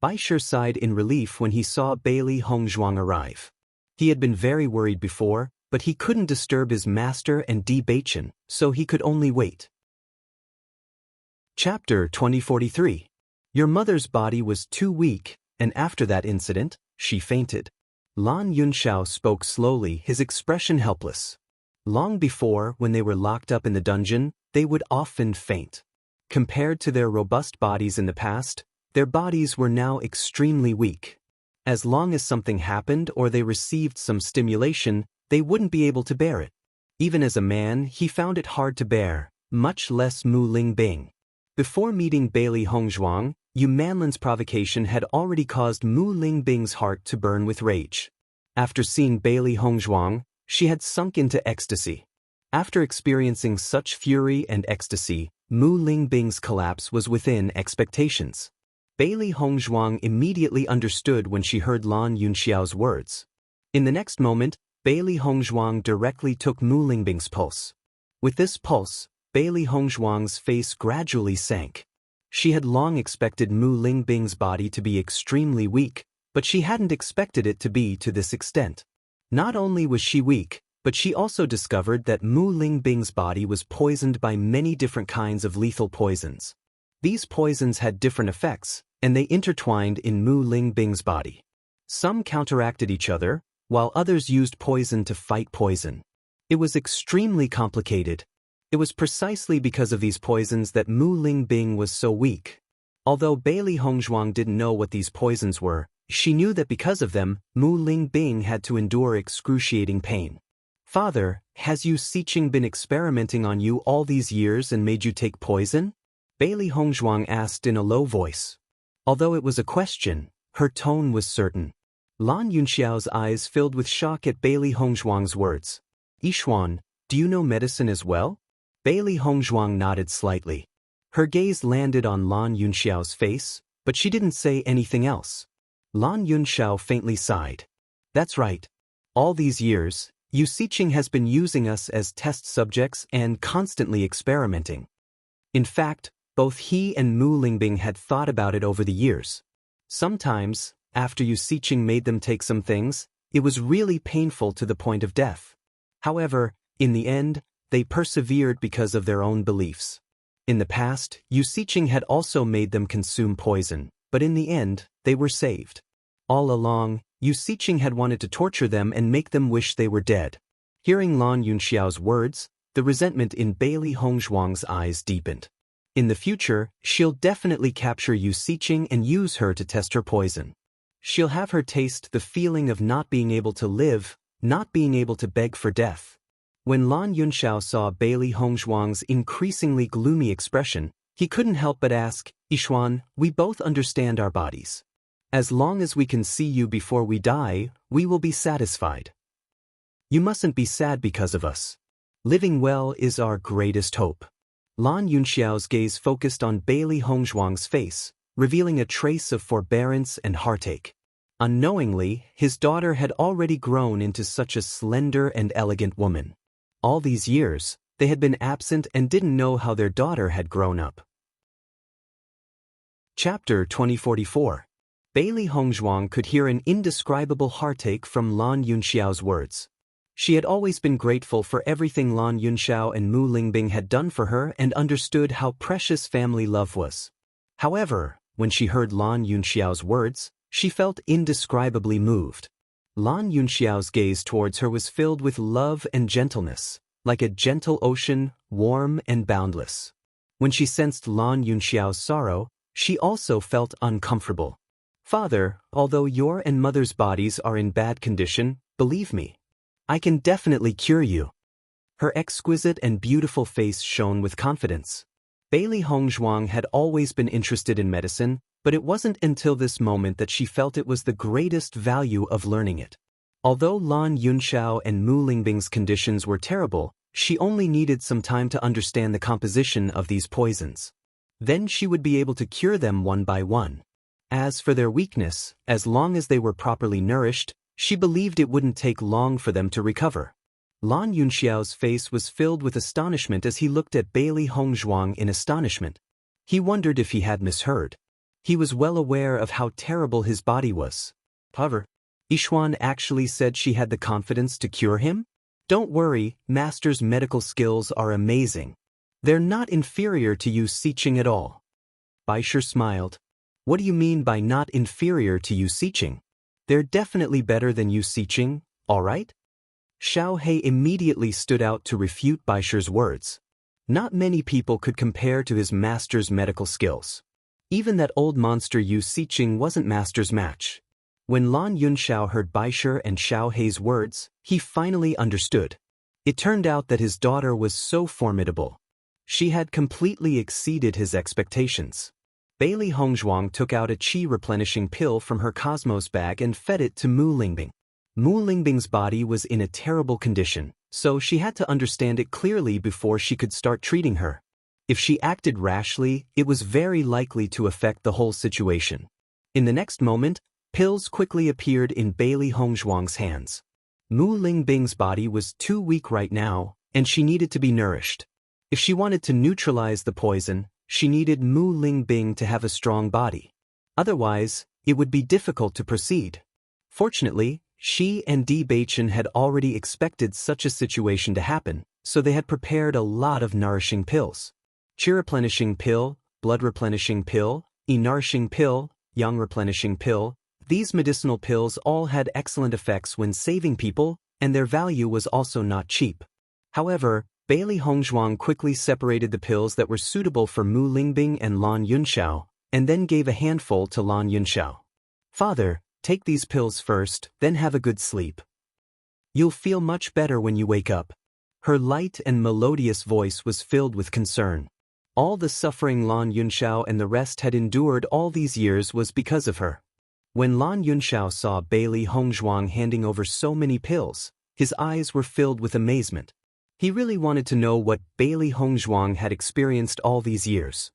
Baisher sighed in relief when he saw Bailey Hongzhuang arrive. He had been very worried before, but he couldn't disturb his master and Di Beichen, so he could only wait. Chapter 2043. Your mother's body was too weak, and after that incident, she fainted. Lan Yunxiao spoke slowly, his expression helpless. Long before, when they were locked up in the dungeon, they would often faint. Compared to their robust bodies in the past, their bodies were now extremely weak. As long as something happened or they received some stimulation, they wouldn't be able to bear it. Even as a man, he found it hard to bear, much less Mu Lingbing. Before meeting Bailey Hongzhuang, Yu Manlin's provocation had already caused Mu Lingbing's heart to burn with rage. After seeing Bailey Hongzhuang, she had sunk into ecstasy. After experiencing such fury and ecstasy, Mu Lingbing's collapse was within expectations. Bailey Hongzhuang immediately understood when she heard Lan Yunxiao's words. In the next moment, Bailey Hongzhuang directly took Mu Lingbing's pulse. With this pulse, Bailey Hongzhuang's face gradually sank. She had long expected Mu Lingbing's body to be extremely weak, but she hadn't expected it to be to this extent. Not only was she weak, but she also discovered that Mu Lingbing's body was poisoned by many different kinds of lethal poisons. These poisons had different effects, and they intertwined in Mu Lingbing's body. Some counteracted each other, while others used poison to fight poison. It was extremely complicated. It was precisely because of these poisons that Mu Lingbing was so weak. Although Bailey Hongzhuang didn't know what these poisons were, she knew that because of them, Mu Lingbing had to endure excruciating pain. Father, has Yu Siqing been experimenting on you all these years and made you take poison? Bailey Hongzhuang asked in a low voice. Although it was a question, her tone was certain. Lan Yunxiao's eyes filled with shock at Bailey Hongzhuang's words. Yishuan, do you know medicine as well? Bailey Hongzhuang nodded slightly. Her gaze landed on Lan Yunxiao's face, but she didn't say anything else. Lan Yunxiao faintly sighed. That's right. All these years, Yu Siqing has been using us as test subjects and constantly experimenting. In fact, both he and Mu Lingbing had thought about it over the years. Sometimes, after Yu Siqing made them take some things, it was really painful to the point of death. However, in the end, they persevered because of their own beliefs. In the past, Yu Siqing had also made them consume poison, but in the end, they were saved. All along, Yu Siqing had wanted to torture them and make them wish they were dead. Hearing Lan Yunxiao's words, the resentment in Bailey Hongzhuang's eyes deepened. In the future, she'll definitely capture Yu Siqing and use her to test her poison. She'll have her taste the feeling of not being able to live, not being able to beg for death. When Lan Yunxiao saw Bailey Hongzhuang's increasingly gloomy expression, he couldn't help but ask, Yishuan, we both understand our bodies. As long as we can see you before we die, we will be satisfied. You mustn't be sad because of us. Living well is our greatest hope. Lan Yunxiao's gaze focused on Bailey Hongzhuang's face, revealing a trace of forbearance and heartache. Unknowingly, his daughter had already grown into such a slender and elegant woman. All these years, they had been absent and didn't know how their daughter had grown up. Chapter 2044. Bailey Hongzhuang could hear an indescribable heartache from Lan Yunxiao's words. She had always been grateful for everything Lan Yunxiao and Mu Lingbing had done for her and understood how precious family love was. However, when she heard Lan Yunxiao's words, she felt indescribably moved. Lan Yunxiao's gaze towards her was filled with love and gentleness, like a gentle ocean, warm and boundless. When she sensed Lan Yunxiao's sorrow, she also felt uncomfortable. Father, although your and mother's bodies are in bad condition, believe me, I can definitely cure you. Her exquisite and beautiful face shone with confidence. Bailey Hongzhuang had always been interested in medicine, but it wasn't until this moment that she felt it was the greatest value of learning it. Although Lan Yunxiao and Mu Lingbing's conditions were terrible, she only needed some time to understand the composition of these poisons. Then she would be able to cure them one by one. As for their weakness, as long as they were properly nourished, she believed it wouldn't take long for them to recover. Lan Yunxiao's face was filled with astonishment as he looked at Bailey Hongzhuang in astonishment. He wondered if he had misheard. He was well aware of how terrible his body was. However, Yishuan actually said she had the confidence to cure him? Don't worry, Master's medical skills are amazing. They're not inferior to Yu Siqing at all. Baisher smiled. What do you mean by not inferior to Yu Siqing? They're definitely better than Yu Siqing, all right? Xiao He immediately stood out to refute Baisher's words. Not many people could compare to his master's medical skills. Even that old monster Yu Siqing wasn't master's match. When Lan Yunxiao heard Baisher and Xiao He's words, he finally understood. It turned out that his daughter was so formidable. She had completely exceeded his expectations. Bailey Hongzhuang took out a qi replenishing pill from her cosmos bag and fed it to Mu Lingbing. Mu Lingbing's body was in a terrible condition, so she had to understand it clearly before she could start treating her. If she acted rashly, it was very likely to affect the whole situation. In the next moment, pills quickly appeared in Bailey Hongzhuang's hands. Mu Lingbing's body was too weak right now, and she needed to be nourished. If she wanted to neutralize the poison, she needed Mu Lingbing to have a strong body. Otherwise, it would be difficult to proceed. Fortunately, she and Bewitching had already expected such a situation to happen, so they had prepared a lot of nourishing pills. Qi replenishing pill, blood replenishing pill, nourishing pill, yang replenishing pill. These medicinal pills all had excellent effects when saving people, and their value was also not cheap. However, Bailey Hongzhuang quickly separated the pills that were suitable for Mu Lingbing and Lan Yunxiao, and then gave a handful to Lan Yunxiao. Father, take these pills first, then have a good sleep. You'll feel much better when you wake up. Her light and melodious voice was filled with concern. All the suffering Lan Yunxiao and the rest had endured all these years was because of her. When Lan Yunxiao saw Bailey Hongzhuang handing over so many pills, his eyes were filled with amazement. He really wanted to know what Bailey Hongzhuang had experienced all these years.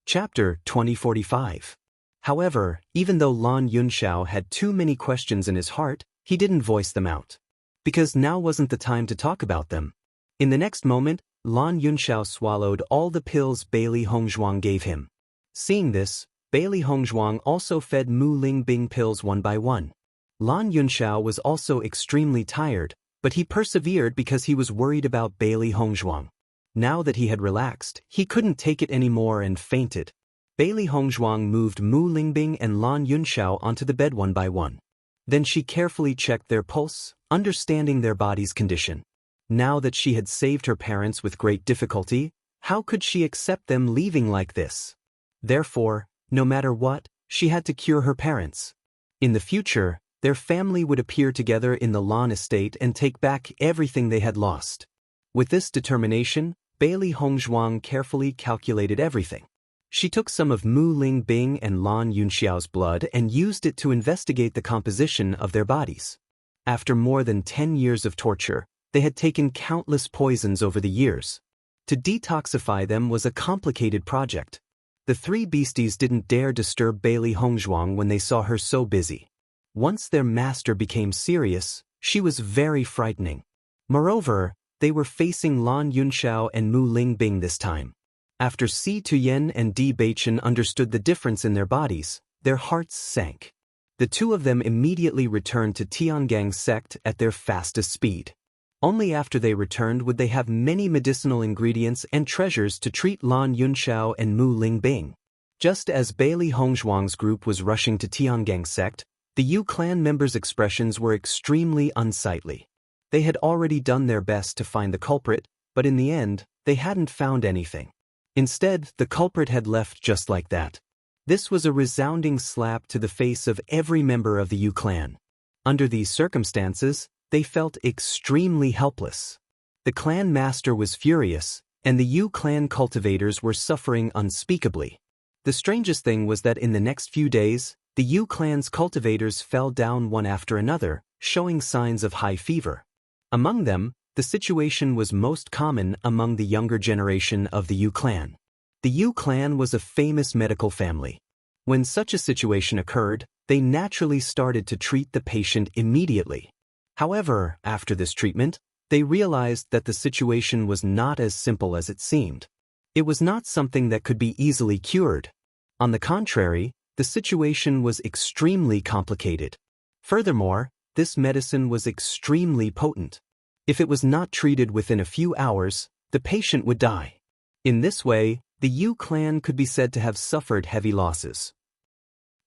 Chapter 2045. However, even though Lan Yunxiao had too many questions in his heart, he didn't voice them out. Because now wasn't the time to talk about them. In the next moment, Lan Yunxiao swallowed all the pills Bailey Hongzhuang gave him. Seeing this, Bailey Hongzhuang also fed Mu Lingbing pills one by one. Lan Yunxiao was also extremely tired, but he persevered because he was worried about Bailey Hongzhuang. Now that he had relaxed, he couldn't take it anymore and fainted. Bailey Hongzhuang moved Mu Lingbing and Lan Yunxiao onto the bed one by one. Then she carefully checked their pulse, understanding their body's condition. Now that she had saved her parents with great difficulty, how could she accept them leaving like this? Therefore, no matter what, she had to cure her parents. In the future, their family would appear together in the Lan estate and take back everything they had lost. With this determination, Bailey Hongzhuang carefully calculated everything. She took some of Mu Lingbing and Lan Yunxiao's blood and used it to investigate the composition of their bodies. After more than 10 years of torture, they had taken countless poisons over the years. To detoxify them was a complicated project. The three beasties didn't dare disturb Bailey Hongzhuang when they saw her so busy. Once their master became serious, she was very frightening. Moreover, they were facing Lan Yunxiao and Mu Lingbing this time. After Si Tuyen and Di Beichen understood the difference in their bodies, their hearts sank. The two of them immediately returned to Tiangang sect at their fastest speed. Only after they returned would they have many medicinal ingredients and treasures to treat Lan Yunxiao and Mu Lingbing. Just as Bailey Hongzhuang's group was rushing to Tiangang sect, the Yu clan members' expressions were extremely unsightly. They had already done their best to find the culprit, but in the end, they hadn't found anything. Instead, the culprit had left just like that. This was a resounding slap to the face of every member of the Yu clan. Under these circumstances, they felt extremely helpless. The clan master was furious, and the Yu clan cultivators were suffering unspeakably. The strangest thing was that in the next few days, the Yu clan's cultivators fell down one after another, showing signs of high fever. Among them, the situation was most common among the younger generation of the Yu clan. The Yu clan was a famous medical family. When such a situation occurred, they naturally started to treat the patient immediately. However, after this treatment, they realized that the situation was not as simple as it seemed. It was not something that could be easily cured. On the contrary, the situation was extremely complicated. Furthermore, this medicine was extremely potent. If it was not treated within a few hours, the patient would die. In this way, the Yu clan could be said to have suffered heavy losses.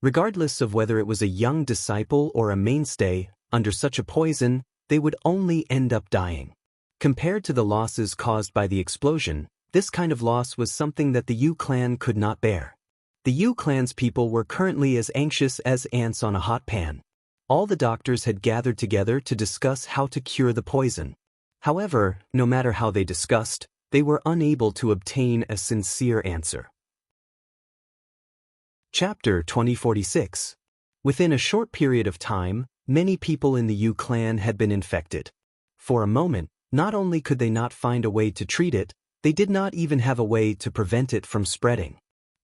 Regardless of whether it was a young disciple or a mainstay, under such a poison, they would only end up dying. Compared to the losses caused by the explosion, this kind of loss was something that the Yu clan could not bear. The Yu clan's people were currently as anxious as ants on a hot pan. All the doctors had gathered together to discuss how to cure the poison. However, no matter how they discussed, they were unable to obtain a sincere answer. Chapter 2046. Within a short period of time, many people in the Yu clan had been infected. For a moment, not only could they not find a way to treat it, they did not even have a way to prevent it from spreading.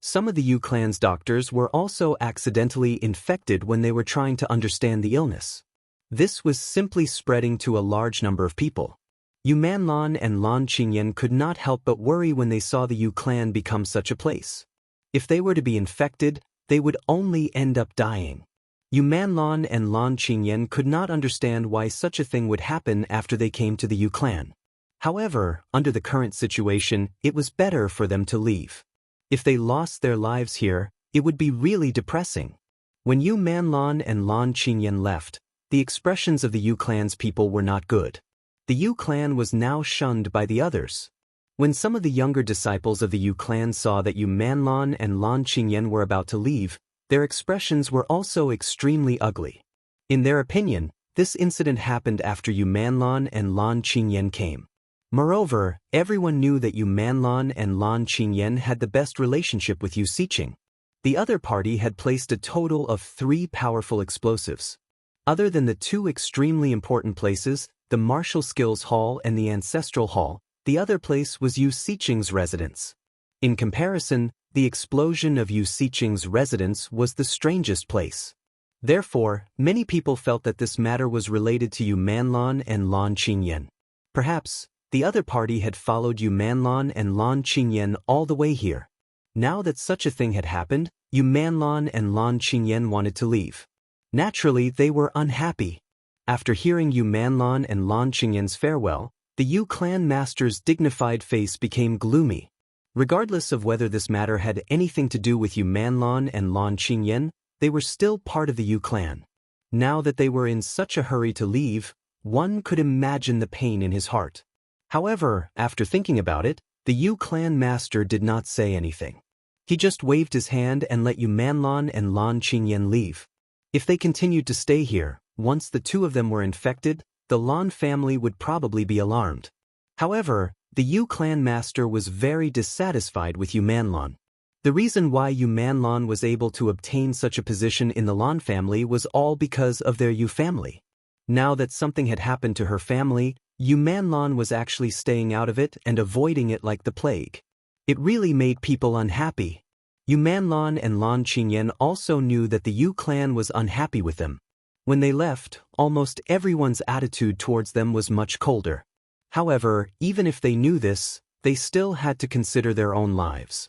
Some of the Yu clan's doctors were also accidentally infected when they were trying to understand the illness. This was simply spreading to a large number of people. Yu Manlan and Lan Qingyan could not help but worry when they saw the Yu clan become such a place. If they were to be infected, they would only end up dying. Yu Manlan and Lan Qingyan could not understand why such a thing would happen after they came to the Yu clan. However, under the current situation, it was better for them to leave. If they lost their lives here, it would be really depressing. When Yu Manlan and Lan Qingyan left, the expressions of the Yu clan's people were not good. The Yu clan was now shunned by the others. When some of the younger disciples of the Yu clan saw that Yu Manlan and Lan Qingyan were about to leave, their expressions were also extremely ugly. In their opinion, this incident happened after Yu Manlan and Lan Qingyan came. Moreover, everyone knew that Yu Manlan and Lan Qingyan had the best relationship with Yu Siqing. The other party had placed a total of 3 powerful explosives. Other than the 2 extremely important places, the Martial Skills Hall and the Ancestral Hall, the other place was Yu Siqing's residence. In comparison, the explosion of Yu Siqing's residence was the strangest place. Therefore, many people felt that this matter was related to Yu Manlan and Lan Qingyan. Perhaps, the other party had followed Yu Manlan and Lan Qingyan all the way here. Now that such a thing had happened, Yu Manlan and Lan Qingyan wanted to leave. Naturally, they were unhappy. After hearing Yu Manlan and Lan Qingyan's farewell, the Yu clan master's dignified face became gloomy. Regardless of whether this matter had anything to do with Yu Manlan and Lan Qingyan, they were still part of the Yu clan. Now that they were in such a hurry to leave, one could imagine the pain in his heart. However, after thinking about it, the Yu clan master did not say anything. He just waved his hand and let Yu Manlan and Lan Qingyan leave. If they continued to stay here, once the 2 of them were infected, the Lan family would probably be alarmed. However, the Yu clan master was very dissatisfied with Yu Manlan. The reason why Yu Manlan was able to obtain such a position in the Lan family was all because of their Yu family. Now that something had happened to her family, Yu Manlan was actually staying out of it and avoiding it like the plague. It really made people unhappy. Yu Manlan and Lan Qingyan also knew that the Yu clan was unhappy with them. When they left, almost everyone's attitude towards them was much colder. However, even if they knew this, they still had to consider their own lives.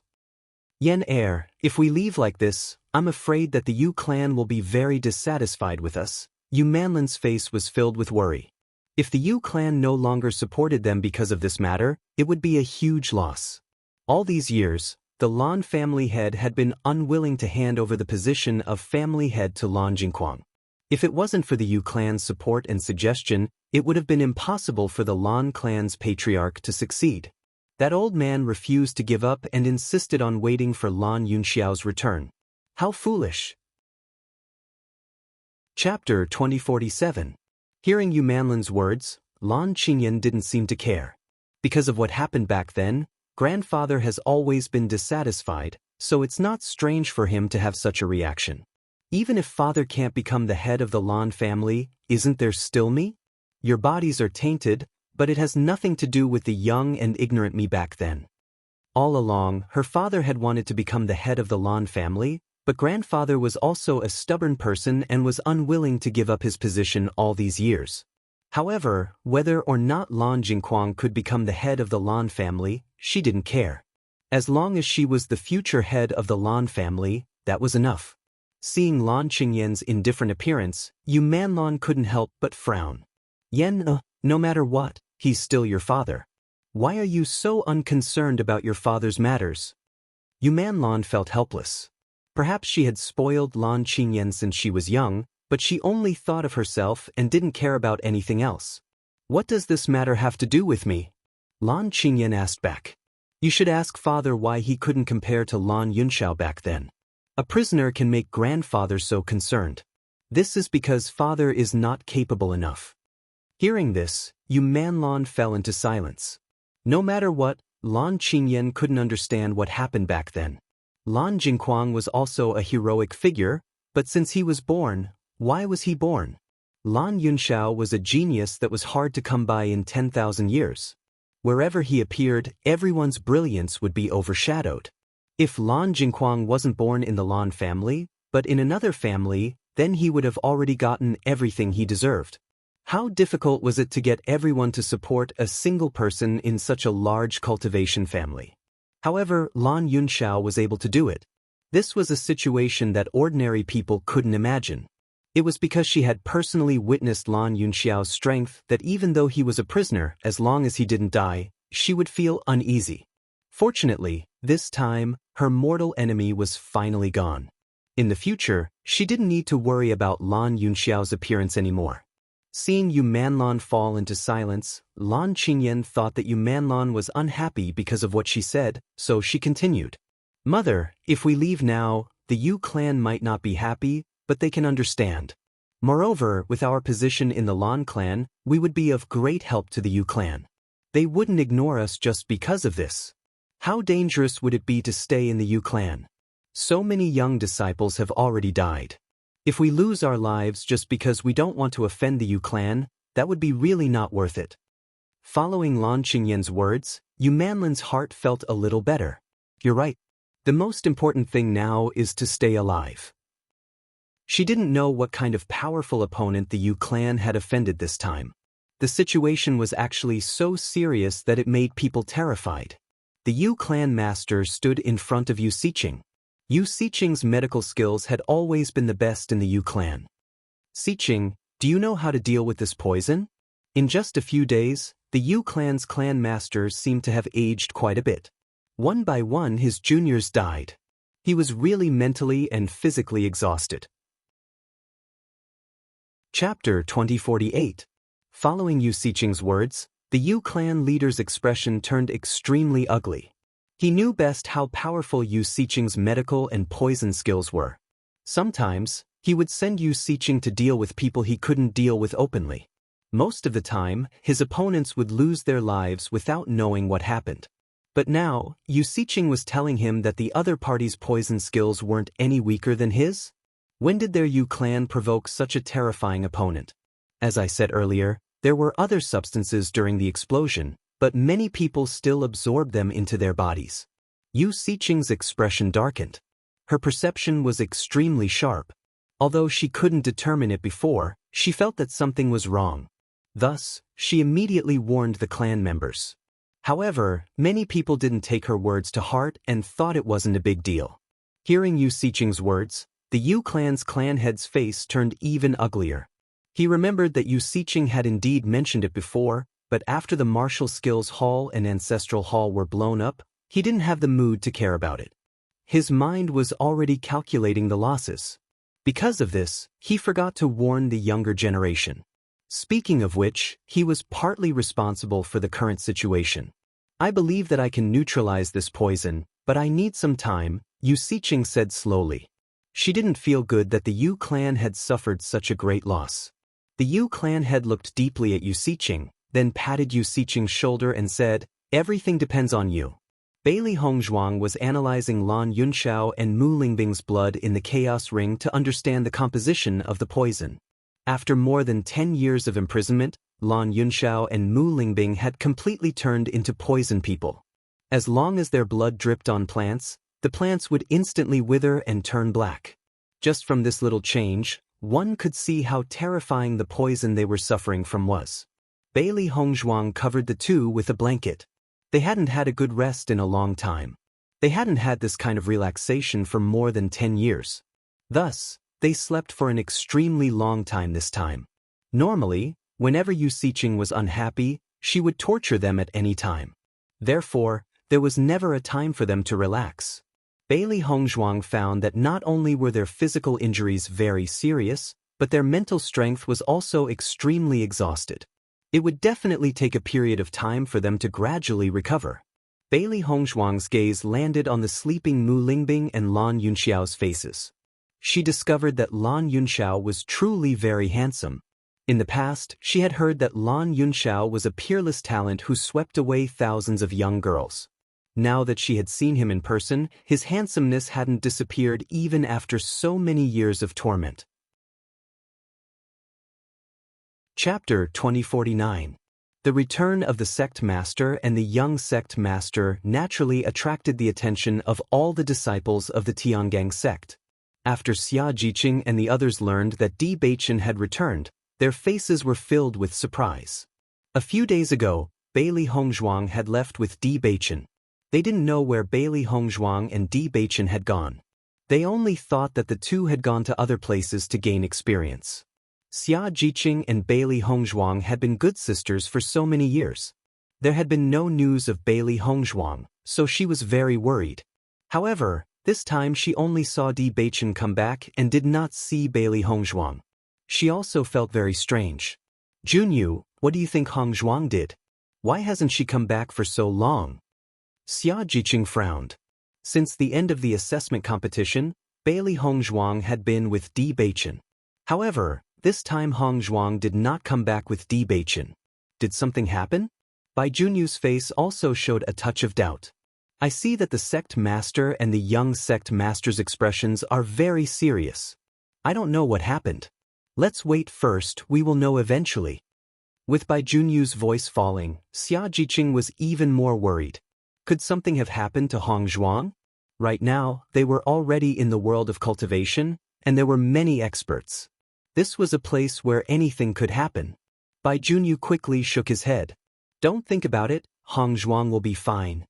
Yen heir, if we leave like this, I'm afraid that the Yu clan will be very dissatisfied with us. Yu Manlan's face was filled with worry. If the Yu clan no longer supported them because of this matter, it would be a huge loss. All these years, the Lan family head had been unwilling to hand over the position of family head to Lan Jingquang. If it wasn't for the Yu clan's support and suggestion, it would have been impossible for the Lan clan's patriarch to succeed. That old man refused to give up and insisted on waiting for Lan Yunxiao's return. How foolish! Chapter 2047. Hearing Yu Manlan's words, Lan Qingyan didn't seem to care. Because of what happened back then, grandfather has always been dissatisfied, so it's not strange for him to have such a reaction. Even if father can't become the head of the Lan family, isn't there still me? Your bodies are tainted, but it has nothing to do with the young and ignorant me back then. All along, her father had wanted to become the head of the Lan family, but grandfather was also a stubborn person and was unwilling to give up his position all these years. However, whether or not Lan Jingquang could become the head of the Lan family, she didn't care. As long as she was the future head of the Lan family, that was enough. Seeing Lan Qingyan's indifferent appearance, Yu Manlan couldn't help but frown. No matter what, he's still your father. Why are you so unconcerned about your father's matters? Yu Manlan felt helpless. Perhaps she had spoiled Lan Qingyan since she was young, but she only thought of herself and didn't care about anything else. What does this matter have to do with me? Lan Qingyan asked back. You should ask father why he couldn't compare to Lan Yunxiao back then. A prisoner can make grandfather so concerned. This is because father is not capable enough. Hearing this, Yu Manlan fell into silence. No matter what, Lan Qingyan couldn't understand what happened back then. Lan Jingquang was also a heroic figure, but since he was born, why was he born? Lan Yunxiao was a genius that was hard to come by in 10,000 years. Wherever he appeared, everyone's brilliance would be overshadowed. If Lan Jingquang wasn't born in the Lan family, but in another family, then he would have already gotten everything he deserved. How difficult was it to get everyone to support a single person in such a large cultivation family? However, Lan Yunxiao was able to do it. This was a situation that ordinary people couldn't imagine. It was because she had personally witnessed Lan Yunxiao's strength that even though he was a prisoner, as long as he didn't die, she would feel uneasy. Fortunately, this time, her mortal enemy was finally gone. In the future, she didn't need to worry about Lan Yunxiao's appearance anymore. Seeing Yu Manlan fall into silence, Lan Qingyan thought that Yu Manlan was unhappy because of what she said, so she continued. Mother, if we leave now, the Yu clan might not be happy, but they can understand. Moreover, with our position in the Lan clan, we would be of great help to the Yu clan. They wouldn't ignore us just because of this. How dangerous would it be to stay in the Yu clan? So many young disciples have already died. If we lose our lives just because we don't want to offend the Yu clan, that would be really not worth it. Following Lan Qingyan's words, Yu Manlin's heart felt a little better. You're right. The most important thing now is to stay alive. She didn't know what kind of powerful opponent the Yu clan had offended this time. The situation was actually so serious that it made people terrified. The Yu clan master stood in front of Yu Siqing. Yu Siqing's medical skills had always been the best in the Yu clan. Siqing, do you know how to deal with this poison? In just a few days, the Yu clan's clan masters seemed to have aged quite a bit. One by one his juniors died. He was really mentally and physically exhausted. Chapter 2048. Following Yu Siqing's words, the Yu clan leader's expression turned extremely ugly. He knew best how powerful Yu Siqing's medical and poison skills were. Sometimes, he would send Yu Siqing to deal with people he couldn't deal with openly. Most of the time, his opponents would lose their lives without knowing what happened. But now, Yu Siqing was telling him that the other party's poison skills weren't any weaker than his? When did their Yu clan provoke such a terrifying opponent? As I said earlier, there were other substances during the explosion, but many people still absorbed them into their bodies. Yu Siqing's expression darkened. Her perception was extremely sharp. Although she couldn't determine it before, she felt that something was wrong. Thus, she immediately warned the clan members. However, many people didn't take her words to heart and thought it wasn't a big deal. Hearing Yu Siqing's words, the Yu clan's clan head's face turned even uglier. He remembered that Yu Siqing had indeed mentioned it before, but after the Martial Skills Hall and Ancestral Hall were blown up, he didn't have the mood to care about it. His mind was already calculating the losses. Because of this, he forgot to warn the younger generation. Speaking of which, he was partly responsible for the current situation. I believe that I can neutralize this poison, but I need some time, Yu Siqing said slowly. She didn't feel good that the Yu clan had suffered such a great loss. The Yu clan head looked deeply at Yu Siqing, then patted Yu Siqing's shoulder and said, "Everything depends on you." Bailey Hongzhuang was analyzing Lan Yunxiao and Mu Lingbing's blood in the Chaos Ring to understand the composition of the poison. After more than 10 years of imprisonment, Lan Yunxiao and Mu Lingbing had completely turned into poison people. As long as their blood dripped on plants, the plants would instantly wither and turn black. Just from this little change, one could see how terrifying the poison they were suffering from was. Bailey Hongzhuang covered the two with a blanket. They hadn't had a good rest in a long time. They hadn't had this kind of relaxation for more than 10 years. Thus, they slept for an extremely long time this time. Normally, whenever Yu Siqing was unhappy, she would torture them at any time. Therefore, there was never a time for them to relax. Bailey Hongzhuang found that not only were their physical injuries very serious, but their mental strength was also extremely exhausted. It would definitely take a period of time for them to gradually recover. Bailey Hongzhuang's gaze landed on the sleeping Mu Lingbing and Lan Yunxiao's faces. She discovered that Lan Yunxiao was truly very handsome. In the past, she had heard that Lan Yunxiao was a peerless talent who swept away thousands of young girls. Now that she had seen him in person, his handsomeness hadn't disappeared even after so many years of torment. Chapter 2049. The return of the sect master and the young sect master naturally attracted the attention of all the disciples of the Tiangang sect. After Xia Jiqing and the others learned that Di Beichen had returned, their faces were filled with surprise. A few days ago, Bailey Hongzhuang had left with Di Beichen. They didn't know where Bailey Hongzhuang and Di Beichen had gone. They only thought that the two had gone to other places to gain experience. Xia Jiqing and Bailey Hongzhuang had been good sisters for so many years. There had been no news of Bailey Hongzhuang, so she was very worried. However, this time she only saw Di Beichen come back and did not see Bailey Hongzhuang. She also felt very strange. "Junyu, what do you think Hongzhuang did? Why hasn't she come back for so long?" Xia Jiqing frowned. Since the end of the assessment competition, Bailey Hongzhuang had been with Di Beichen. However, this time Hongzhuang did not come back with Di Beichen. Did something happen? Bai Junyu's face also showed a touch of doubt. I see that the sect master and the young sect master's expressions are very serious. I don't know what happened. Let's wait first, we will know eventually. With Bai Junyu's voice falling, Xia Jiqing was even more worried. Could something have happened to Hong Zhuang? Right now, they were already in the world of cultivation, and there were many experts. This was a place where anything could happen. Bai Junyu quickly shook his head. Don't think about it, Hong Zhuang will be fine.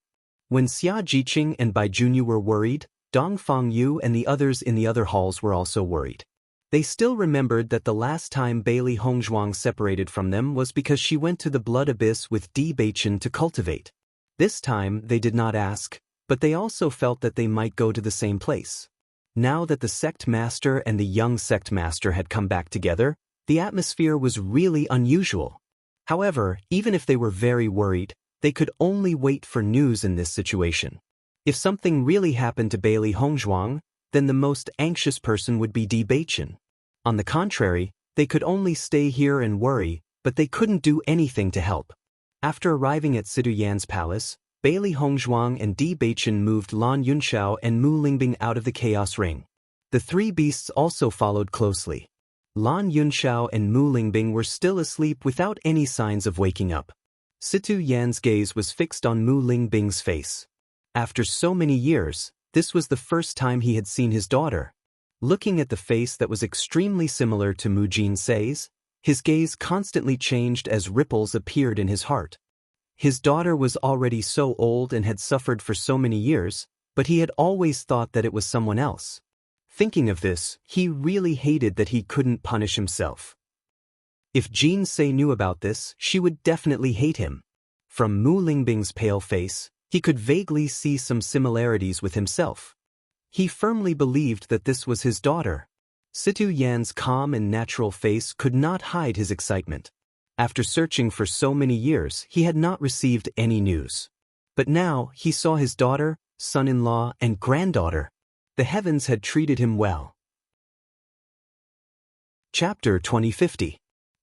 When Xia Jiqing and Bai Junyu were worried, Dong Fangyu and the others in the other halls were also worried. They still remembered that the last time Bailey Hongzhuang separated from them was because she went to the blood abyss with Bewitching to cultivate. This time they did not ask, but they also felt that they might go to the same place. Now that the sect master and the young sect master had come back together, the atmosphere was really unusual. However, even if they were very worried, they could only wait for news in this situation. If something really happened to Bailey Hongzhuang, then the most anxious person would be Bewitching. On the contrary, they could only stay here and worry, but they couldn't do anything to help. After arriving at Sidu Yan's palace, Bailey Hongzhuang and Bewitching moved Lan Yunxiao and Mu Lingbing out of the chaos ring. The three beasts also followed closely. Lan Yunxiao and Mu Lingbing were still asleep without any signs of waking up. Situ Yan's gaze was fixed on Mu Lingbing's face. After so many years, this was the first time he had seen his daughter. Looking at the face that was extremely similar to Mu Jinsei's, his gaze constantly changed as ripples appeared in his heart. His daughter was already so old and had suffered for so many years, but he had always thought that it was someone else. Thinking of this, he really hated that he couldn't punish himself. If Jinsei knew about this, she would definitely hate him. From Mu Lingbing's pale face, he could vaguely see some similarities with himself. He firmly believed that this was his daughter. Situ Yan's calm and natural face could not hide his excitement. After searching for so many years, he had not received any news. But now, he saw his daughter, son-in-law, and granddaughter. The heavens had treated him well. Chapter 2050.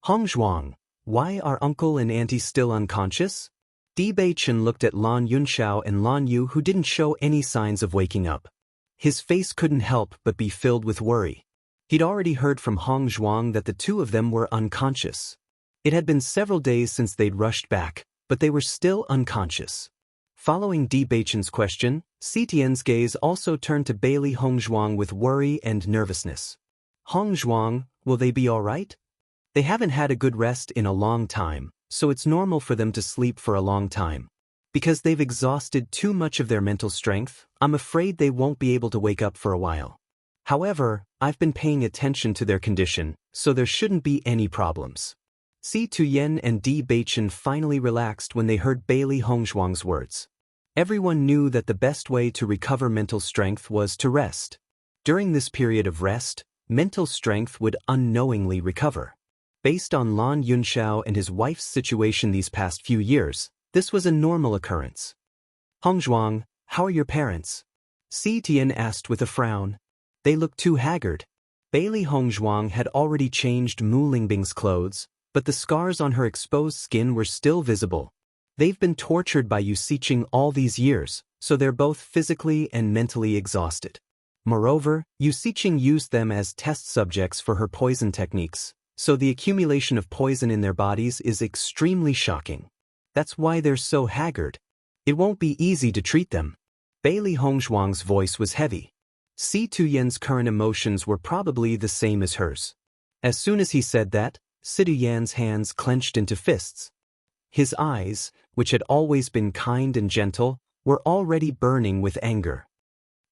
Hongzhuang, why are uncle and auntie still unconscious? Bewitching looked at Lan Yunxiao and Lan Yu, who didn't show any signs of waking up. His face couldn't help but be filled with worry. He'd already heard from Hongzhuang that the two of them were unconscious. It had been several days since they'd rushed back, but they were still unconscious. Following Bewitching's question, Sitian's gaze also turned to Bailey Hongzhuang with worry and nervousness. Hongzhuang, will they be all right? They haven't had a good rest in a long time, so it's normal for them to sleep for a long time. Because they've exhausted too much of their mental strength, I'm afraid they won't be able to wake up for a while. However, I've been paying attention to their condition, so there shouldn't be any problems. Si Tuyen and Bewitching finally relaxed when they heard Bailey Hongzhuang's words. Everyone knew that the best way to recover mental strength was to rest. During this period of rest, mental strength would unknowingly recover. Based on Lan Yunxiao and his wife's situation these past few years, this was a normal occurrence. Hongzhuang, how are your parents? Si Tian asked with a frown. They looked too haggard. Bailey Hongzhuang had already changed Mu Lingbing's clothes, but the scars on her exposed skin were still visible. They've been tortured by Yu Siqing all these years, so they're both physically and mentally exhausted. Moreover, Yu Siqing used them as test subjects for her poison techniques, so the accumulation of poison in their bodies is extremely shocking. That's why they're so haggard. It won't be easy to treat them. Bailey Hongzhuang's voice was heavy. Si Tuyen's current emotions were probably the same as hers. As soon as he said that, Sidu Yan's hands clenched into fists. His eyes, which had always been kind and gentle, were already burning with anger.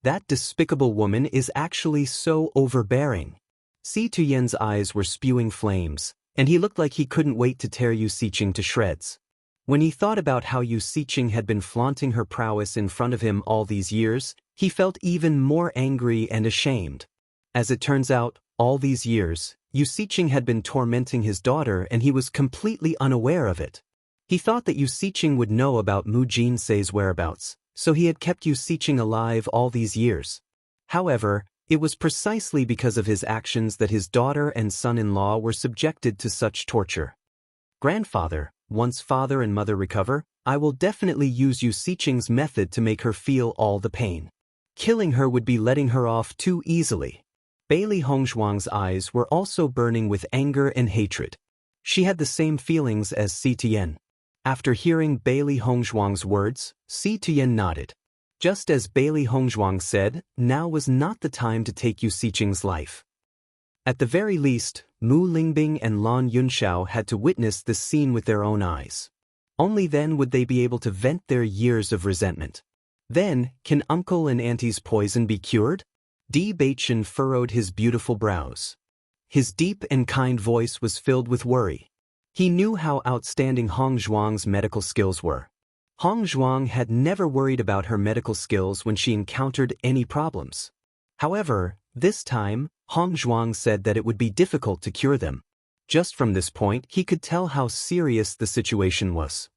That despicable woman is actually so overbearing. Si Tuyen's eyes were spewing flames, and he looked like he couldn't wait to tear Yu Siqing to shreds. When he thought about how Yu Siqing had been flaunting her prowess in front of him all these years, he felt even more angry and ashamed. As it turns out, all these years, Yu Siqing had been tormenting his daughter and he was completely unaware of it. He thought that Yu Siqing would know about Mu Jinsei's whereabouts, so he had kept Yu Siqing alive all these years. However, it was precisely because of his actions that his daughter and son-in-law were subjected to such torture. Grandfather, once father and mother recover, I will definitely use Yu Siqing's method to make her feel all the pain. Killing her would be letting her off too easily. Bailey Hongzhuang's eyes were also burning with anger and hatred. She had the same feelings as Si Tian. After hearing Bailey Hongzhuang's words, Si Tian nodded. Just as Bailey Hongzhuang said, now was not the time to take Yu Siqing's life. At the very least, Mu Lingbing and Lan Yunxiao had to witness this scene with their own eyes. Only then would they be able to vent their years of resentment. Then, can Uncle and Auntie's poison be cured? Di Baichen furrowed his beautiful brows. His deep and kind voice was filled with worry. He knew how outstanding Hong Zhuang's medical skills were. Hong Zhuang had never worried about her medical skills when she encountered any problems. However, this time, Hong Zhuang said that it would be difficult to cure them. Just from this point, he could tell how serious the situation was.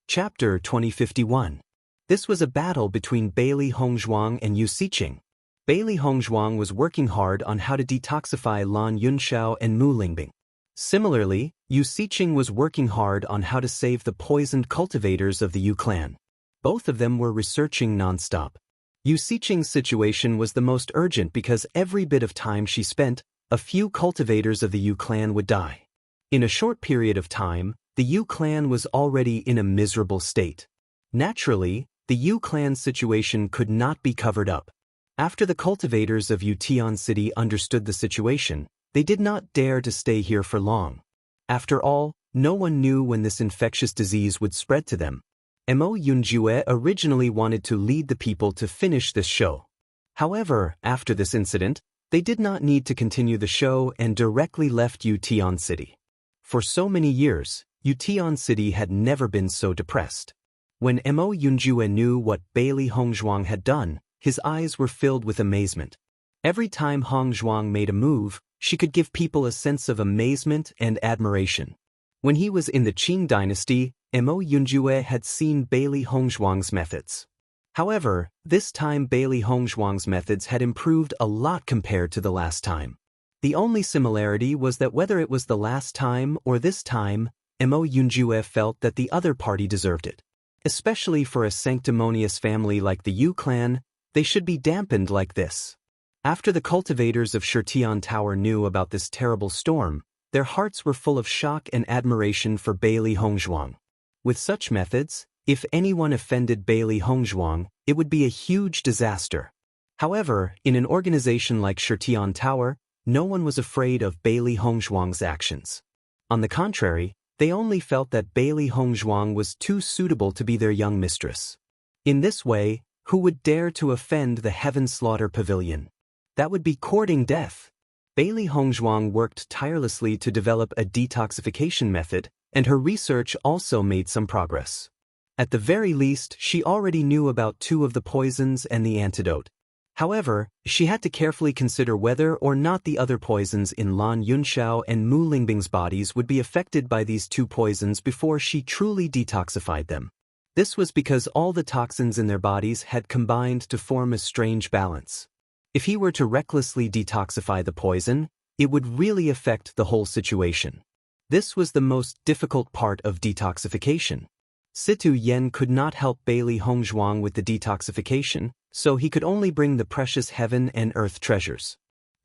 Chapter 2051. This was a battle between Bailey Hongzhuang and Yu Siqing. Bailey Hongzhuang was working hard on how to detoxify Lan Yunxiao and Mu Lingbing. Similarly, Yu Siqing was working hard on how to save the poisoned cultivators of the Yu clan. Both of them were researching non-stop. Yu Siqing's situation was the most urgent because every bit of time she spent, a few cultivators of the Yu clan would die. In a short period of time, the Yu clan was already in a miserable state. Naturally, the Yu clan's situation could not be covered up. After the cultivators of Yutian City understood the situation, they did not dare to stay here for long. After all, no one knew when this infectious disease would spread to them. Mo Yunjue originally wanted to lead the people to finish this show. However, after this incident, they did not need to continue the show and directly left Yutian City. For so many years, Yutian City had never been so depressed. When Mo Yunjue knew what Bailey Hongzhuang had done, his eyes were filled with amazement. Every time Hongzhuang made a move, she could give people a sense of amazement and admiration. When he was in the Qing dynasty, Mo Yunjue had seen Bailey Hongzhuang's methods. However, this time Bailey Hongzhuang's methods had improved a lot compared to the last time. The only similarity was that whether it was the last time or this time, Mo Yunjue felt that the other party deserved it. Especially for a sanctimonious family like the Yu clan, they should be dampened like this. After the cultivators of Shitian Tower knew about this terrible storm, their hearts were full of shock and admiration for Bailey Hongzhuang. With such methods, if anyone offended Bailey Hongzhuang, it would be a huge disaster. However, in an organization like Shitian Tower, no one was afraid of Bailey Hongzhuang's actions. On the contrary, they only felt that Bailey Hongzhuang was too suitable to be their young mistress. In this way, who would dare to offend the Heaven Slaughter Pavilion? That would be courting death. Bailey Hongzhuang worked tirelessly to develop a detoxification method, and her research also made some progress. At the very least, she already knew about 2 of the poisons and the antidote. However, she had to carefully consider whether or not the other poisons in Lan Yunxiao and Mu Lingbing's bodies would be affected by these 2 poisons before she truly detoxified them. This was because all the toxins in their bodies had combined to form a strange balance. If he were to recklessly detoxify the poison, it would really affect the whole situation. This was the most difficult part of detoxification. Situ Yen could not help Bailey Hongzhuang with the detoxification, so he could only bring the precious heaven and earth treasures.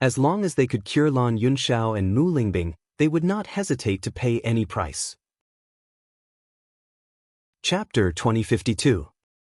As long as they could cure Lan Yunxiao and Mu Lingbing, they would not hesitate to pay any price. Chapter 2052.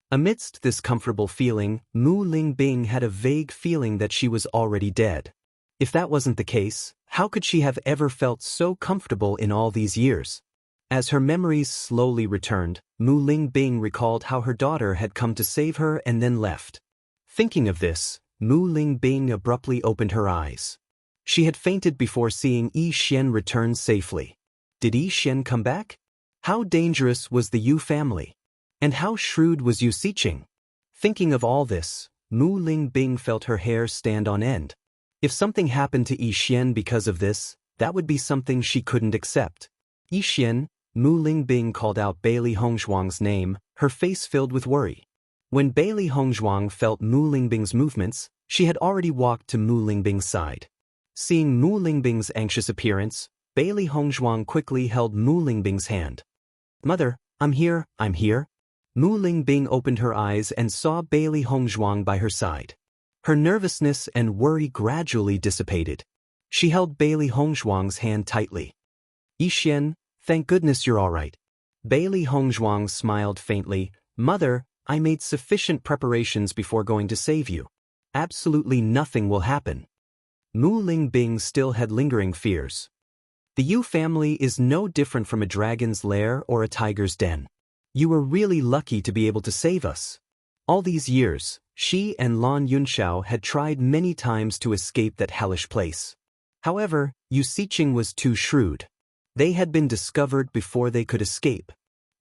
Amidst this comfortable feeling, Mu Lingbing had a vague feeling that she was already dead. If that wasn't the case, how could she have ever felt so comfortable in all these years? As her memories slowly returned, Mu Lingbing recalled how her daughter had come to save her and then left. Thinking of this, Mu Lingbing abruptly opened her eyes. She had fainted before seeing Yi Xian return safely. Did Yi Xian come back? How dangerous was the Yu family? And how shrewd was Yu Siqing? Thinking of all this, Mu Lingbing felt her hair stand on end. If something happened to Yi Xian because of this, that would be something she couldn't accept. Yi Xian, Mu Lingbing called out Bailey Hongzhuang's name, her face filled with worry. When Bailey Hongzhuang felt Mu Lingbing's movements, she had already walked to Mu Lingbing's side. Seeing Mu Lingbing's anxious appearance, Bailey Hongzhuang quickly held Mu Lingbing's hand. "Mother, I'm here, I'm here." Mu Lingbing opened her eyes and saw Bailey Hongzhuang by her side. Her nervousness and worry gradually dissipated. She held Bailey Hongzhuang's hand tightly. "Yixian, thank goodness you're all right." Bailey Hongzhuang smiled faintly. "Mother, I made sufficient preparations before going to save you. Absolutely nothing will happen." Mu Lingbing still had lingering fears. "The Yu family is no different from a dragon's lair or a tiger's den. You were really lucky to be able to save us." All these years, she and Lan Yunxiao had tried many times to escape that hellish place. However, Yu Siqing was too shrewd. They had been discovered before they could escape.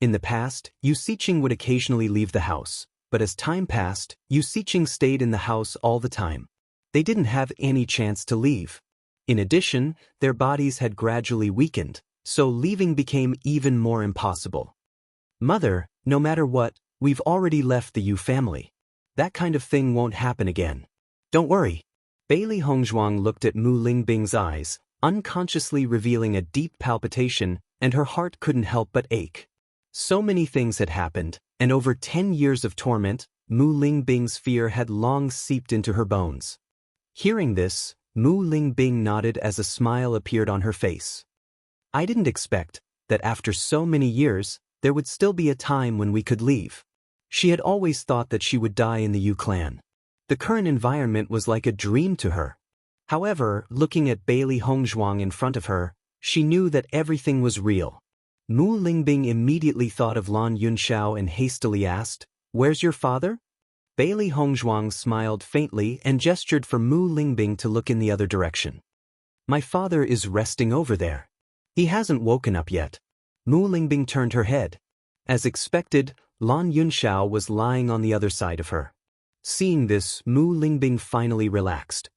In the past, Yu Siqing would occasionally leave the house, but as time passed, Yu Siqing stayed in the house all the time. They didn't have any chance to leave. In addition, their bodies had gradually weakened, so leaving became even more impossible. "Mother, no matter what, we've already left the Yu family. That kind of thing won't happen again. Don't worry." Bailey Hongzhuang looked at Mu Lingbing's eyes, unconsciously revealing a deep palpitation, and her heart couldn't help but ache. So many things had happened, and over 10 years of torment, Mu Lingbing's fear had long seeped into her bones. Hearing this, Mu Lingbing nodded as a smile appeared on her face. "I didn't expect that after so many years, there would still be a time when we could leave." She had always thought that she would die in the Yu clan. The current environment was like a dream to her. However, looking at Bailey Hongzhuang in front of her, she knew that everything was real. Mu Lingbing immediately thought of Lan Yunxiao and hastily asked, "Where's your father?" Bailey Hongzhuang smiled faintly and gestured for Mu Lingbing to look in the other direction. "My father is resting over there. He hasn't woken up yet." Mu Lingbing turned her head. As expected, Lan Yunxiao was lying on the other side of her. Seeing this, Mu Lingbing finally relaxed.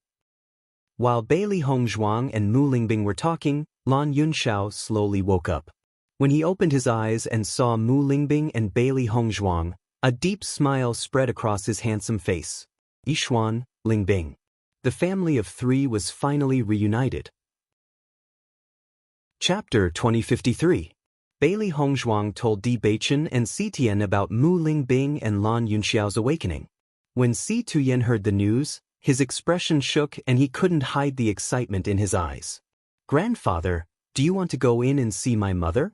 While Bailey Hongzhuang and Mu Lingbing were talking, Lan Yunxiao slowly woke up. When he opened his eyes and saw Mu Lingbing and Bailey Hongzhuang, a deep smile spread across his handsome face. Yixuan, Lingbing. The family of three was finally reunited. Chapter 2053. Bailey Hongzhuang told Di Beichen and Si Tian about Mu Lingbing and Lan Yunxiao's awakening. When Si Tuyen heard the news, his expression shook and he couldn't hide the excitement in his eyes. "Grandfather, do you want to go in and see my mother?"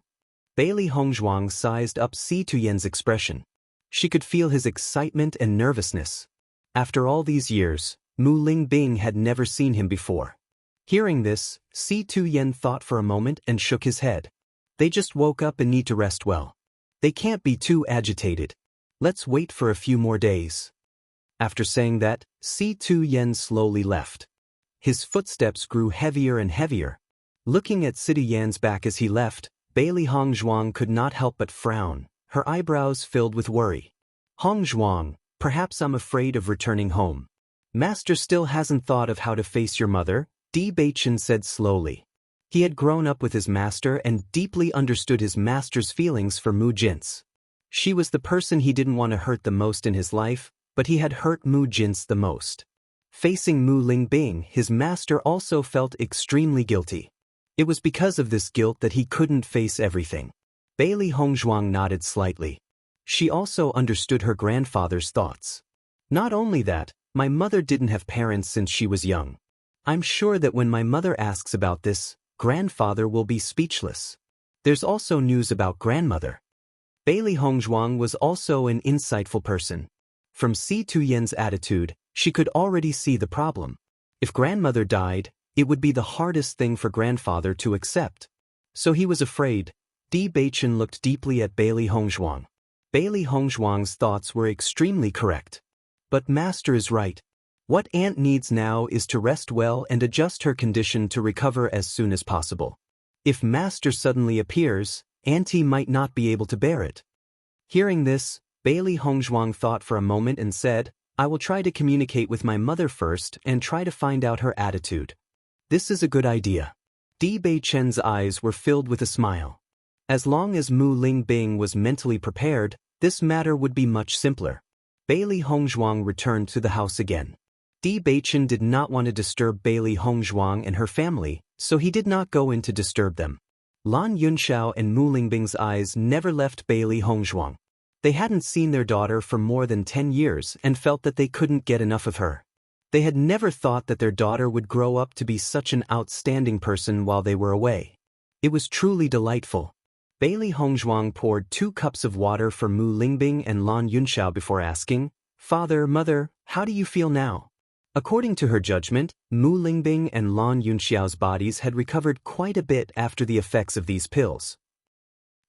Bailey Hongzhuang sized up Si Tuyen's expression. She could feel his excitement and nervousness. After all these years, Mu Lingbing had never seen him before. Hearing this, Si Tuyen thought for a moment and shook his head. "They just woke up and need to rest well. They can't be too agitated. Let's wait for a few more days." After saying that, Si Tuyen slowly left. His footsteps grew heavier and heavier. Looking at Si Tuyen's back as he left, Bailey Hongzhuang could not help but frown, her eyebrows filled with worry. "Hongzhuang, perhaps I'm afraid of returning home. Master still hasn't thought of how to face your mother," Di Beichen said slowly. He had grown up with his master and deeply understood his master's feelings for Mu Jince. She was the person he didn't want to hurt the most in his life, but he had hurt Mu Jince the most. Facing Mu Lingbing, his master also felt extremely guilty. It was because of this guilt that he couldn't face everything. Bailey Hongzhuang nodded slightly. She also understood her grandfather's thoughts. "Not only that, my mother didn't have parents since she was young. I'm sure that when my mother asks about this, grandfather will be speechless. There's also news about grandmother." Bailey Hongzhuang was also an insightful person. From Si Tuyen's attitude, she could already see the problem. If grandmother died, it would be the hardest thing for grandfather to accept. So he was afraid. Di Beichen looked deeply at Bailey Hongzhuang. Bailey Hongzhuang's thoughts were extremely correct. But master is right. What aunt needs now is to rest well and adjust her condition to recover as soon as possible. If master suddenly appears, auntie might not be able to bear it. Hearing this, Bailey Hongzhuang thought for a moment and said, "I will try to communicate with my mother first and try to find out her attitude." "This is a good idea." Di Beichen's eyes were filled with a smile. As long as Mu Lingbing was mentally prepared, this matter would be much simpler. Bailey Hongzhuang returned to the house again. Bewitching did not want to disturb Bailey Hongzhuang and her family, so he did not go in to disturb them. Lan Yunxiao and Mu Lingbing's eyes never left Bailey Hongzhuang. They hadn't seen their daughter for more than 10 years and felt that they couldn't get enough of her. They had never thought that their daughter would grow up to be such an outstanding person while they were away. It was truly delightful. Bailey Hongzhuang poured 2 cups of water for Mu Lingbing and Lan Yunxiao before asking, "Father, Mother, how do you feel now?" According to her judgment, Mu Lingbing and Lan Yunxiao's bodies had recovered quite a bit after the effects of these pills.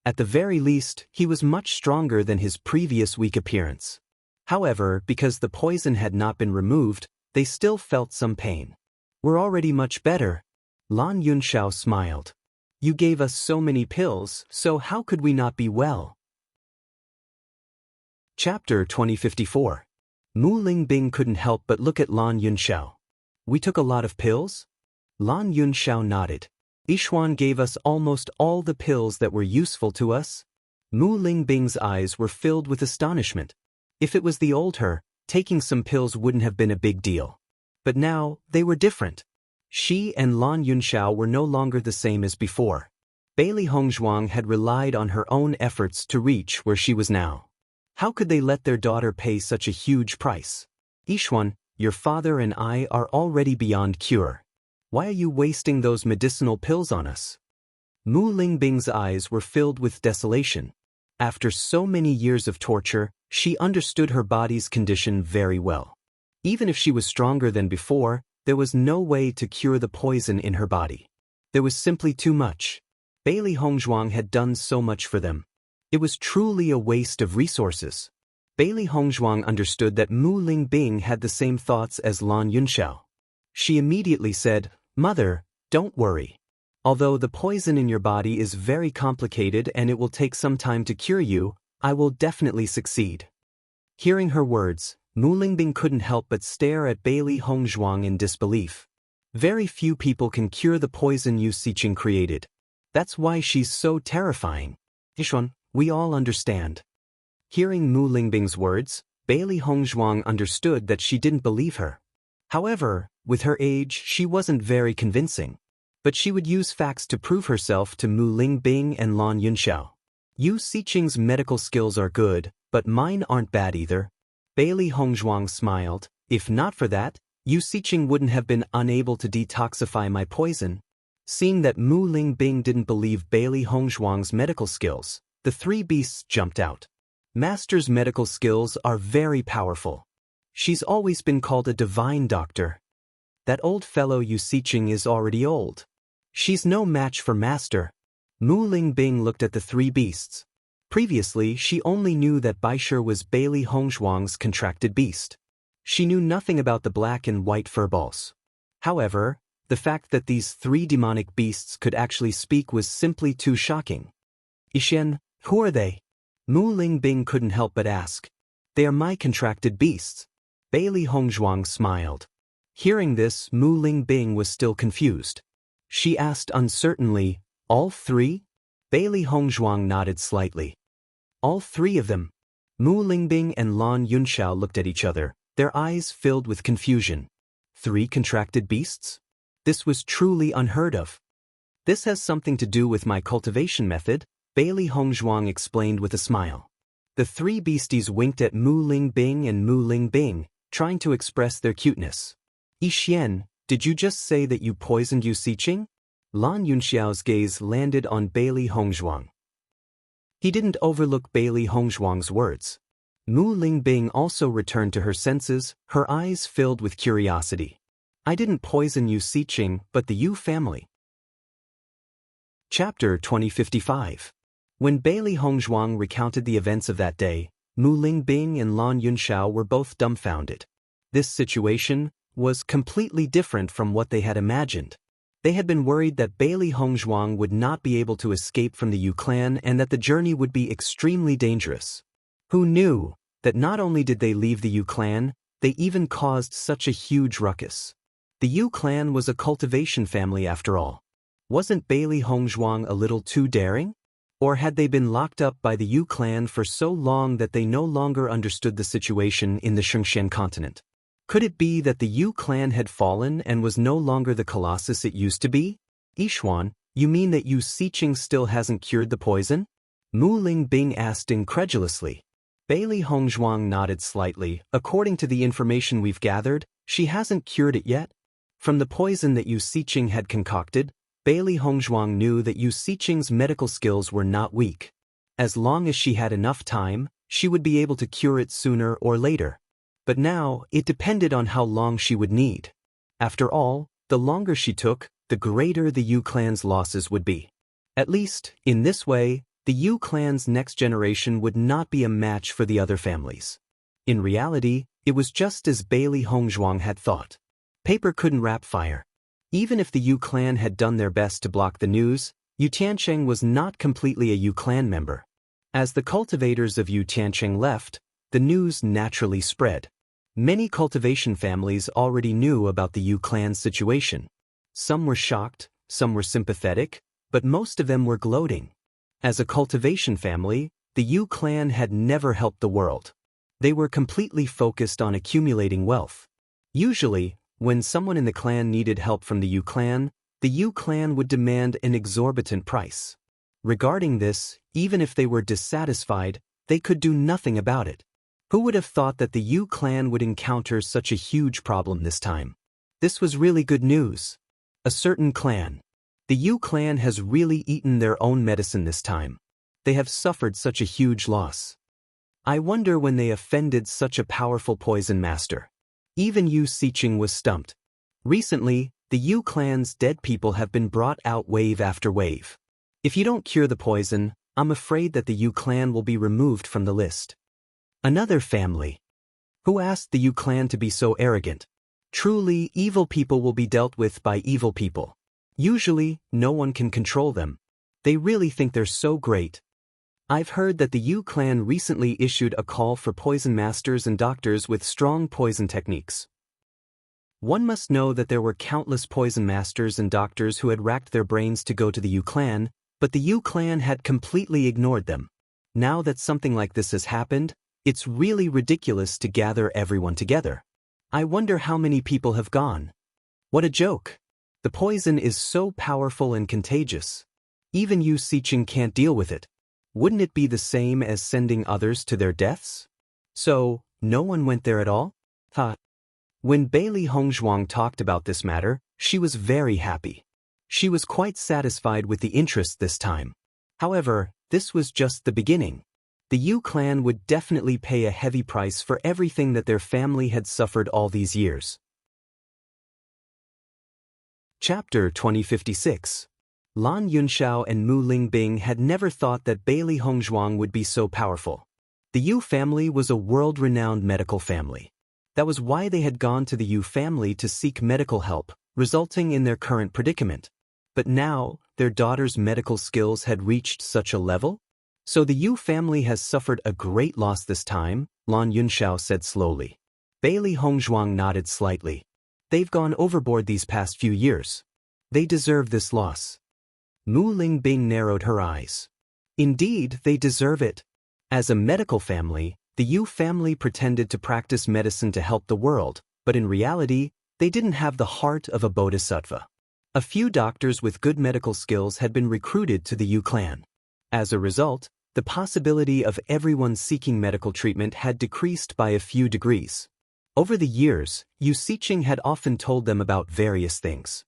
At the very least, he was much stronger than his previous weak appearance. However, because the poison had not been removed, they still felt some pain. "We're already much better." Lan Yunxiao smiled. "You gave us so many pills, so how could we not be well?" Chapter 2054. Mu Lingbing couldn't help but look at Lan Yunxiao. "We took a lot of pills?" Lan Yunxiao nodded. "Yixuan gave us almost all the pills that were useful to us." Mu Lingbing's eyes were filled with astonishment. If it was the old her, taking some pills wouldn't have been a big deal. But now, they were different. She and Lan Yunxiao were no longer the same as before. Bailey Hongzhuang had relied on her own efforts to reach where she was now. How could they let their daughter pay such a huge price? "Yixuan, your father and I are already beyond cure. Why are you wasting those medicinal pills on us?" Mu Lingbing's eyes were filled with desolation. After so many years of torture, she understood her body's condition very well. Even if she was stronger than before, there was no way to cure the poison in her body. There was simply too much. Bailey Hongzhuang had done so much for them. It was truly a waste of resources. Bailey Hongzhuang understood that Mu Lingbing had the same thoughts as Lan Yunxiao. She immediately said, "Mother, don't worry. Although the poison in your body is very complicated and it will take some time to cure you, I will definitely succeed." Hearing her words, Mu Lingbing couldn't help but stare at Bailey Hongzhuang in disbelief. Very few people can cure the poison Unscrupulous created. That's why she's so terrifying. "Yixuan, we all understand." Hearing Mu Lingbing's words, Bailey Hongzhuang understood that she didn't believe her. However, with her age, she wasn't very convincing. But she would use facts to prove herself to Mu Lingbing and Lan Yunxiao. Unscrupulous' medical skills are good, but mine aren't bad either. Bailey Hongzhuang smiled. "If not for that, Unscrupulous wouldn't have been unable to detoxify my poison." Seeing that Mu Lingbing didn't believe Bailey Hongzhuang's medical skills, the 3 beasts jumped out. Master's medical skills are very powerful. She's always been called a divine doctor. That old fellow Unscrupulous is already old. She's no match for Master. Mu Lingbing looked at the 3 beasts. Previously, she only knew that Baishir was Bailey Hongzhuang's contracted beast. She knew nothing about the black and white furballs. However, the fact that these 3 demonic beasts could actually speak was simply too shocking. "Yixuan, who are they?" Mu Lingbing couldn't help but ask. "They are my contracted beasts." Bailey Hongzhuang smiled. Hearing this, Mu Lingbing was still confused. She asked uncertainly, "All 3? Bailey Hongzhuang nodded slightly. "All 3 of them." Mu Lingbing and Lan Yunxiao looked at each other, their eyes filled with confusion. 3 contracted beasts? This was truly unheard of. "This has something to do with my cultivation method," Bailey Hongzhuang explained with a smile. The 3 beasties winked at Mu Lingbing and Mu Lingbing, trying to express their cuteness. "Yixuan, did you just say that you poisoned Unscrupulous?" Lan Yunxiao's gaze landed on Bailey Hongzhuang. He didn't overlook Bailey Hongzhuang's words. Mu Lingbing also returned to her senses, her eyes filled with curiosity. "I didn't poison Unscrupulous, but the Yu family." Chapter 2055. When Bailey Hongzhuang recounted the events of that day, Mu Lingbing and Lan Yunxiao were both dumbfounded. This situation was completely different from what they had imagined. They had been worried that Bailey Hongzhuang would not be able to escape from the Yu clan and that the journey would be extremely dangerous. Who knew that not only did they leave the Yu clan, they even caused such a huge ruckus. The Yu clan was a cultivation family after all. Wasn't Bailey Hongzhuang a little too daring? Or had they been locked up by the Yu clan for so long that they no longer understood the situation in the Shungshan continent? Could it be that the Yu clan had fallen and was no longer the colossus it used to be? Yixuan, you mean that Yu Siqing still hasn't cured the poison? Mu Lingbing asked incredulously. Bailey Hongzhuang nodded slightly. According to the information we've gathered, she hasn't cured it yet. From the poison that Yu Siqing had concocted, Bailey Hongzhuang knew that Yu Siqing's medical skills were not weak. As long as she had enough time, she would be able to cure it sooner or later. But now, it depended on how long she would need. After all, the longer she took, the greater the Yu clan's losses would be. At least, in this way, the Yu clan's next generation would not be a match for the other families. In reality, it was just as Bailey Hongzhuang had thought. Paper couldn't wrap fire. Even if the Yu clan had done their best to block the news, Yu Tiancheng was not completely a Yu clan member. As the cultivators of Yu Tiancheng left, the news naturally spread. Many cultivation families already knew about the Yu clan's situation. Some were shocked, some were sympathetic, but most of them were gloating. As a cultivation family, the Yu clan had never helped the world. They were completely focused on accumulating wealth. Usually, when someone in the clan needed help from the Yu clan would demand an exorbitant price. Regarding this, even if they were dissatisfied, they could do nothing about it. Who would have thought that the Yu clan would encounter such a huge problem this time? This was really good news. A certain clan. The Yu clan has really eaten their own medicine this time. They have suffered such a huge loss. I wonder when they offended such a powerful poison master. Even Yu Siqing was stumped. Recently, the Yu clan's dead people have been brought out wave after wave. If you don't cure the poison, I'm afraid that the Yu clan will be removed from the list. Another family. Who asked the Yu clan to be so arrogant? Truly, evil people will be dealt with by evil people. Usually, no one can control them. They really think they're so great. I've heard that the Yu clan recently issued a call for poison masters and doctors with strong poison techniques. One must know that there were countless poison masters and doctors who had racked their brains to go to the Yu clan, but the Yu clan had completely ignored them. Now that something like this has happened, it's really ridiculous to gather everyone together. I wonder how many people have gone. What a joke. The poison is so powerful and contagious. Even Yu Siqing can't deal with it. Wouldn't it be the same as sending others to their deaths? So, no one went there at all? When Bailey Hongzhuang talked about this matter, she was very happy. She was quite satisfied with the interest this time. However, this was just the beginning. The Yu clan would definitely pay a heavy price for everything that their family had suffered all these years. Chapter 2056. Lan Yunxiao and Mu Lingbing had never thought that Bailey Hongzhuang would be so powerful. The Yu family was a world-renowned medical family. That was why they had gone to the Yu family to seek medical help, resulting in their current predicament. But now, their daughter's medical skills had reached such a level? So the Yu family has suffered a great loss this time, Lan Yunxiao said slowly. Bailey Hongzhuang nodded slightly. They've gone overboard these past few years. They deserve this loss. Mu Lingbing narrowed her eyes. Indeed, they deserve it. As a medical family, the Yu family pretended to practice medicine to help the world, but in reality, they didn't have the heart of a bodhisattva. A few doctors with good medical skills had been recruited to the Yu clan. As a result, the possibility of everyone seeking medical treatment had decreased by a few degrees. Over the years, Yu Siqing had often told them about various things.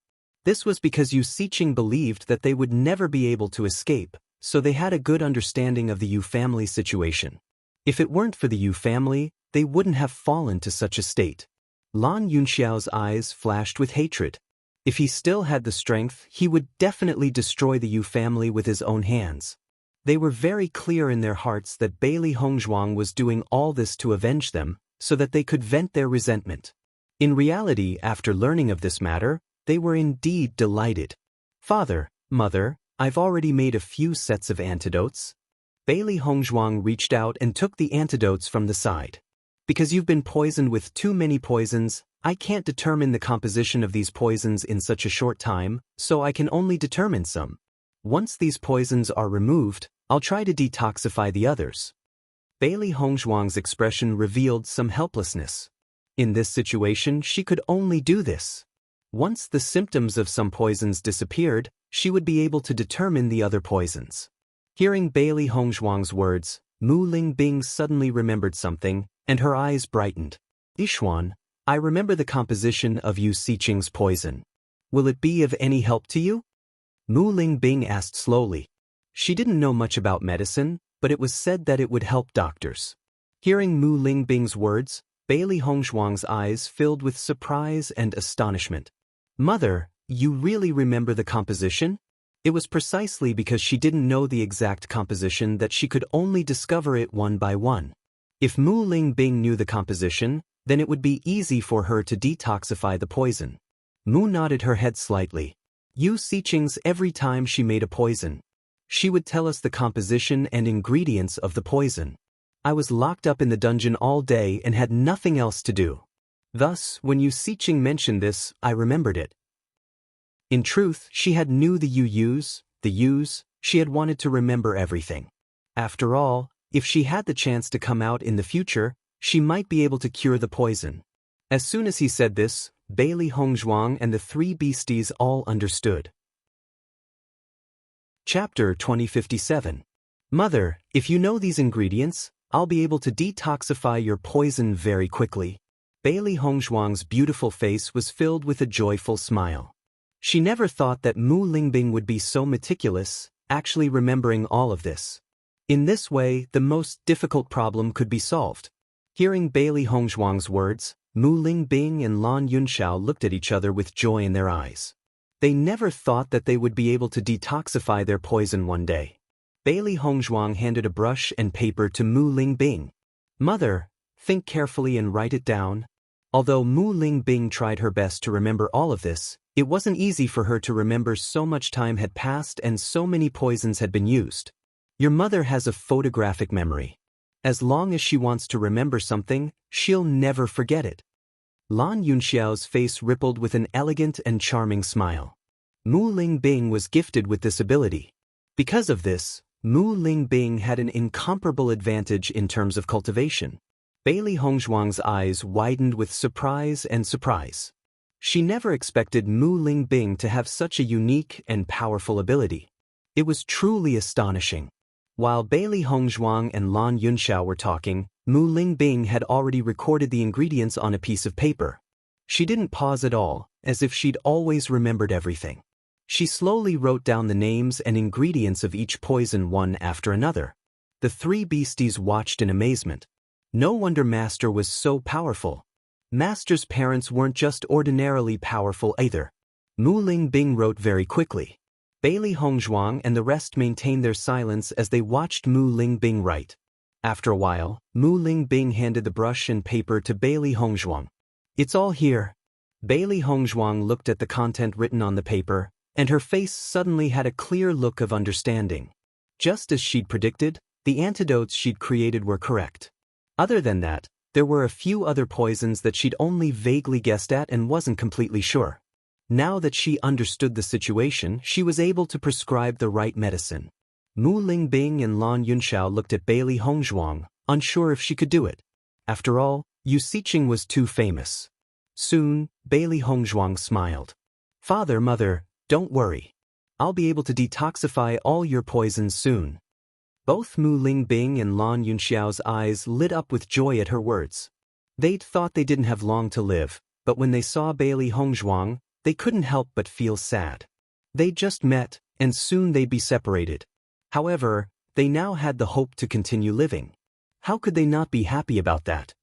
This was because Yu Siqing believed that they would never be able to escape, so they had a good understanding of the Yu family situation. If it weren't for the Yu family, they wouldn't have fallen to such a state. Lan Yunxiao's eyes flashed with hatred. If he still had the strength, he would definitely destroy the Yu family with his own hands. They were very clear in their hearts that Bailey Hongzhuang was doing all this to avenge them, so that they could vent their resentment. In reality, after learning of this matter, they were indeed delighted. Father, Mother, I've already made a few sets of antidotes. Bailey Hongzhuang reached out and took the antidotes from the side. Because you've been poisoned with too many poisons, I can't determine the composition of these poisons in such a short time, so I can only determine some. Once these poisons are removed, I'll try to detoxify the others. Bailey Hongzhuang's expression revealed some helplessness. In this situation, she could only do this. Once the symptoms of some poisons disappeared, she would be able to determine the other poisons. Hearing Bailey Hongzhuang's words, Mu Lingbing suddenly remembered something, and her eyes brightened. Yixuan, I remember the composition of Yu Siqing's poison. Will it be of any help to you? Mu Lingbing asked slowly. She didn't know much about medicine, but it was said that it would help doctors. Hearing Mu Lingbing's words, Bailey Hongzhuang's eyes filled with surprise and astonishment. Mother, you really remember the composition? It was precisely because she didn't know the exact composition that she could only discover it one by one. If Mu Lingbing knew the composition, then it would be easy for her to detoxify the poison. Mu nodded her head slightly. Yu Siqing's every time she made a poison. She would tell us the composition and ingredients of the poison. I was locked up in the dungeon all day and had nothing else to do. Thus, when Yu Siqing mentioned this, I remembered it. In truth, she had knew the Yus, she had wanted to remember everything. After all, if she had the chance to come out in the future, she might be able to cure the poison. As soon as he said this, Bailey Hongzhuang and the three beasties all understood. Chapter 2057. Mother, if you know these ingredients, I'll be able to detoxify your poison very quickly. Bailey Hongzhuang's beautiful face was filled with a joyful smile. She never thought that Mu Lingbing would be so meticulous, actually remembering all of this. In this way, the most difficult problem could be solved. Hearing Bailey Hongzhuang's words, Mu Lingbing and Lan Yunxiao looked at each other with joy in their eyes. They never thought that they would be able to detoxify their poison one day. Bailey Hongzhuang handed a brush and paper to Mu Lingbing. Mother, think carefully and write it down. Although Mu Lingbing tried her best to remember all of this, it wasn't easy for her to remember so much time had passed and so many poisons had been used. Your mother has a photographic memory. As long as she wants to remember something, she'll never forget it. Lan Yunxiao's face rippled with an elegant and charming smile. Mu Lingbing was gifted with this ability. Because of this, Mu Lingbing had an incomparable advantage in terms of cultivation. Bailey Hongzhuang's eyes widened with surprise and surprise. She never expected Mu Lingbing to have such a unique and powerful ability. It was truly astonishing. While Bailey Hongzhuang and Lan Yunxiao were talking, Mu Lingbing had already recorded the ingredients on a piece of paper. She didn't pause at all, as if she'd always remembered everything. She slowly wrote down the names and ingredients of each poison one after another. The three beasties watched in amazement. No wonder Master was so powerful. Master's parents weren't just ordinarily powerful either. Mu Lingbing wrote very quickly. Bailey Hongzhuang and the rest maintained their silence as they watched Mu Lingbing write. After a while, Mu Lingbing handed the brush and paper to Bailey Hongzhuang. It's all here. Bailey Hongzhuang looked at the content written on the paper, and her face suddenly had a clear look of understanding. Just as she'd predicted, the antidotes she'd created were correct. Other than that, there were a few other poisons that she'd only vaguely guessed at and wasn't completely sure. Now that she understood the situation, she was able to prescribe the right medicine. Mu Lingbing and Lan Yunxiao looked at Bailey Hongzhuang, unsure if she could do it. After all, Yu Siqing was too famous. Soon, Bailey Hongzhuang smiled. Father, Mother, don't worry. I'll be able to detoxify all your poisons soon. Both Mu Lingbing and Lan Yunxiao's eyes lit up with joy at her words. They'd thought they didn't have long to live, but when they saw Bailey Hongzhuang, they couldn't help but feel sad. They'd just met, and soon they'd be separated. However, they now had the hope to continue living. How could they not be happy about that?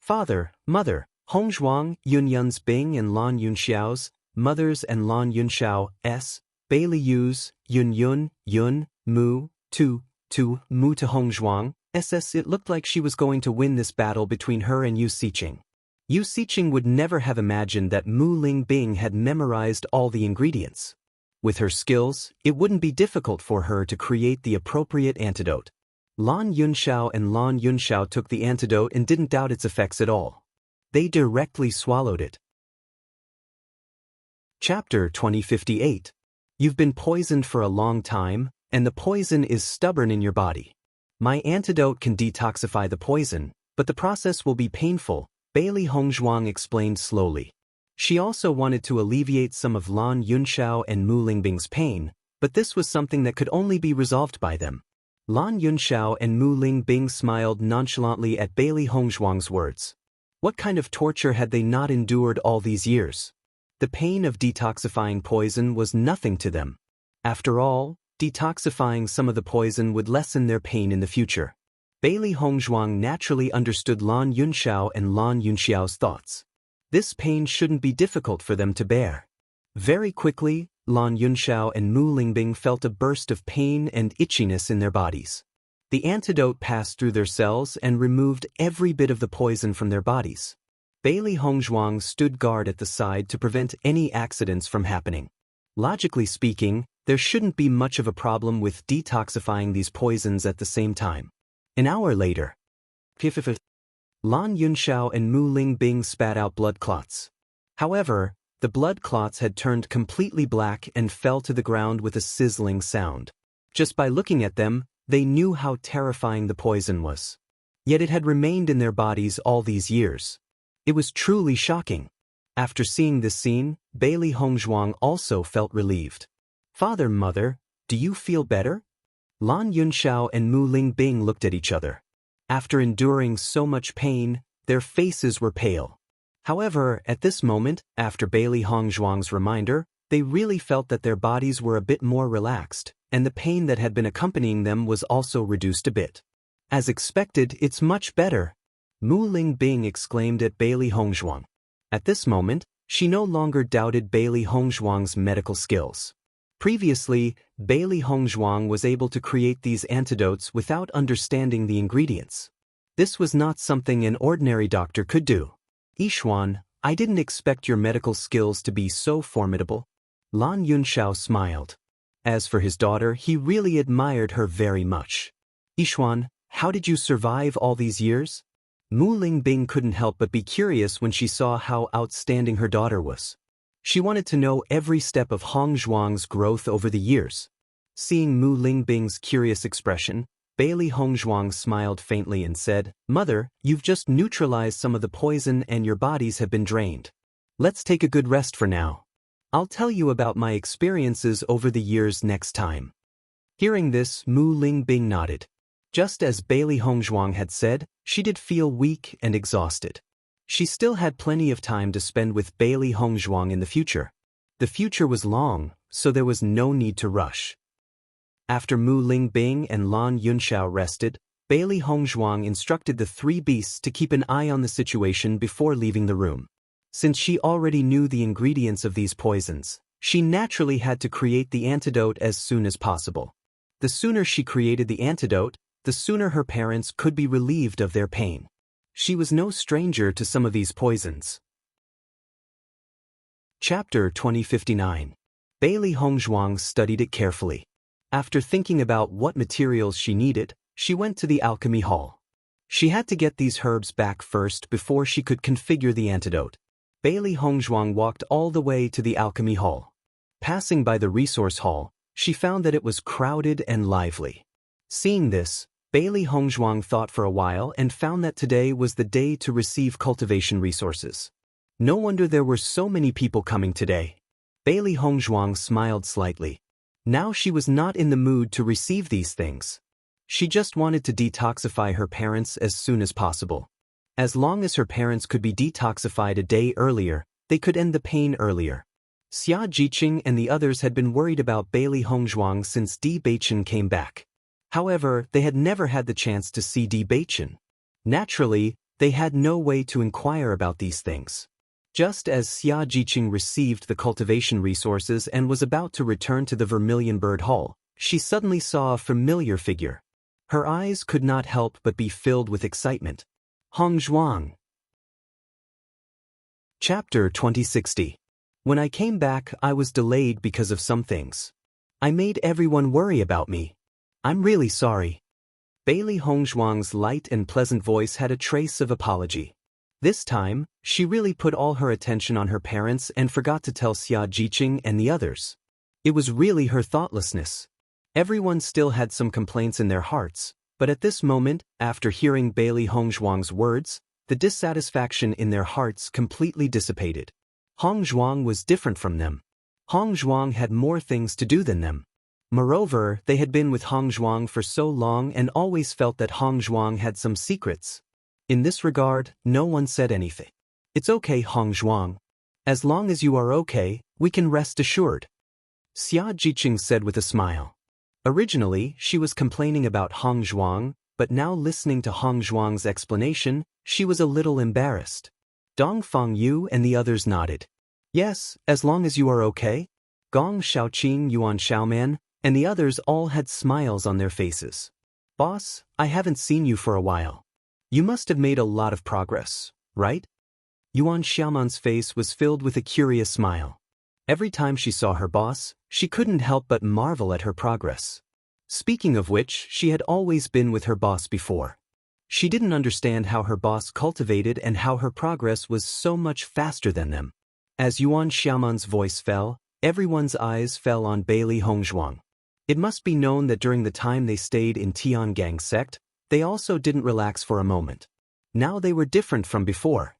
Father, Mother, Hongzhuang, Yunyun's Bing and Lan Yunxiao's, Mother's and Lan Yunxiao's, Bailey Yu's, Yun, Mu, Tu, Mu to Hongzhuang, It looked like she was going to win this battle between her and Yu Siqing. Yu Siqing would never have imagined that Mu Lingbing had memorized all the ingredients. With her skills, it wouldn't be difficult for her to create the appropriate antidote. Lan Yunxiao and Lan Yunxiao took the antidote and didn't doubt its effects at all. They directly swallowed it. Chapter 2058. You've been poisoned for a long time, and the poison is stubborn in your body. My antidote can detoxify the poison, but the process will be painful, Bailey Hongzhuang explained slowly. She also wanted to alleviate some of Lan Yunxiao and Mu Lingbing's pain, but this was something that could only be resolved by them. Lan Yunxiao and Mu Lingbing smiled nonchalantly at Bailey Hongzhuang's words. What kind of torture had they not endured all these years? The pain of detoxifying poison was nothing to them. After all, detoxifying some of the poison would lessen their pain in the future. Bailey Hongzhuang naturally understood Lan Yunxiao and Lan Yunxiao's thoughts. This pain shouldn't be difficult for them to bear. Very quickly, Lan Yunxiao and Mu Lingbing felt a burst of pain and itchiness in their bodies. The antidote passed through their cells and removed every bit of the poison from their bodies. Bailey Hongzhuang stood guard at the side to prevent any accidents from happening. Logically speaking, there shouldn't be much of a problem with detoxifying these poisons at the same time. An hour later, Lan Yunxiao and Mu Lingbing spat out blood clots. However, the blood clots had turned completely black and fell to the ground with a sizzling sound. Just by looking at them, they knew how terrifying the poison was. Yet it had remained in their bodies all these years. It was truly shocking. After seeing this scene, Bailey Hongzhuang also felt relieved. Father, Mother, do you feel better? Lan Yunxiao and Mu Lingbing looked at each other. After enduring so much pain, their faces were pale. However, at this moment, after Bailey Hongzhuang's reminder, they really felt that their bodies were a bit more relaxed, and the pain that had been accompanying them was also reduced a bit. As expected, it's much better, Mu Lingbing exclaimed at Bailey Hongzhuang. At this moment, she no longer doubted Bailey Hongzhuang's medical skills. Previously, Bailey Hongzhuang was able to create these antidotes without understanding the ingredients. This was not something an ordinary doctor could do. Yixuan, I didn't expect your medical skills to be so formidable. Lan Yunxiao smiled. As for his daughter, he really admired her very much. Yixuan, how did you survive all these years? Mu Lingbing couldn't help but be curious when she saw how outstanding her daughter was. She wanted to know every step of Hongzhuang's growth over the years. Seeing Mu Lingbing's curious expression, Bailey Hongzhuang smiled faintly and said, Mother, you've just neutralized some of the poison and your bodies have been drained. Let's take a good rest for now. I'll tell you about my experiences over the years next time. Hearing this, Mu Lingbing nodded. Just as Bailey Hongzhuang had said, she did feel weak and exhausted. She still had plenty of time to spend with Bailey Hongzhuang in the future. The future was long, so there was no need to rush. After Mu Lingbing and Lan Yunxiao rested, Bailey Hongzhuang instructed the three beasts to keep an eye on the situation before leaving the room. Since she already knew the ingredients of these poisons, she naturally had to create the antidote as soon as possible. The sooner she created the antidote, the sooner her parents could be relieved of their pain. She was no stranger to some of these poisons. Chapter 2059. Bailey Hongzhuang studied it carefully. After thinking about what materials she needed, she went to the alchemy hall. She had to get these herbs back first before she could configure the antidote. Bailey Hongzhuang walked all the way to the alchemy hall. Passing by the resource hall, she found that it was crowded and lively. Seeing this, Bailey Hongzhuang thought for a while and found that today was the day to receive cultivation resources. No wonder there were so many people coming today. Bailey Hongzhuang smiled slightly. Now she was not in the mood to receive these things. She just wanted to detoxify her parents as soon as possible. As long as her parents could be detoxified a day earlier, they could end the pain earlier. Xia Jiqing and the others had been worried about Bailey Hongzhuang since Bewitching came back. However, they had never had the chance to see Bewitching. Naturally, they had no way to inquire about these things. Just as Xia Jiqing received the cultivation resources and was about to return to the Vermilion Bird Hall, she suddenly saw a familiar figure. Her eyes could not help but be filled with excitement. Hongzhuang. Chapter 2060. When I came back, I was delayed because of some things. I made everyone worry about me. I'm really sorry. Bailey Hongzhuang's light and pleasant voice had a trace of apology. This time, she really put all her attention on her parents and forgot to tell Xia Jiqing and the others. It was really her thoughtlessness. Everyone still had some complaints in their hearts, but at this moment, after hearing Bailey Hongzhuang's words, the dissatisfaction in their hearts completely dissipated. Hong Zhuang was different from them. Hong Zhuang had more things to do than them. Moreover, they had been with Hong Zhuang for so long and always felt that Hong Zhuang had some secrets. In this regard, no one said anything. "It's okay, Hong Zhuang. As long as you are okay, we can rest assured," Xia Jiqing said with a smile. Originally, she was complaining about Hong Zhuang, but now listening to Hong Zhuang's explanation, she was a little embarrassed. Dong Fengyu and the others nodded. "Yes, as long as you are okay." Gong Shaoqing, Yuan Xiaoman, and the others all had smiles on their faces. "Boss, I haven't seen you for a while. You must have made a lot of progress, right?" Yuan Xiaoman's face was filled with a curious smile. Every time she saw her boss, she couldn't help but marvel at her progress. Speaking of which, she had always been with her boss before. She didn't understand how her boss cultivated and how her progress was so much faster than them. As Yuan Xiaoman's voice fell, everyone's eyes fell on Bailey Hongzhuang. It must be known that during the time they stayed in Tiangang sect, they also didn't relax for a moment. Now they were different from before.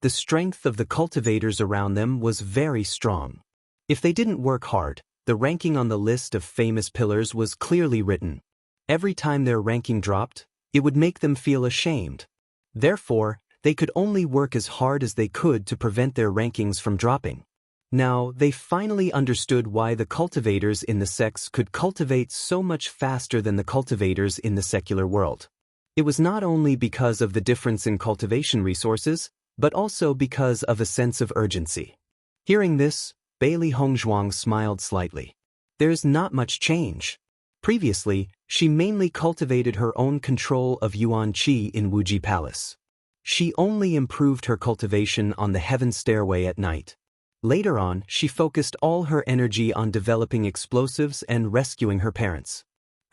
The strength of the cultivators around them was very strong. If they didn't work hard, the ranking on the list of famous pillars was clearly written. Every time their ranking dropped, it would make them feel ashamed. Therefore, they could only work as hard as they could to prevent their rankings from dropping. Now, they finally understood why the cultivators in the sects could cultivate so much faster than the cultivators in the secular world. It was not only because of the difference in cultivation resources, but also because of a sense of urgency. Hearing this, Bailey Hongzhuang smiled slightly. There's not much change. Previously, she mainly cultivated her own control of Yuan Qi in Wuji Palace. She only improved her cultivation on the heaven stairway at night. Later on, she focused all her energy on developing explosives and rescuing her parents.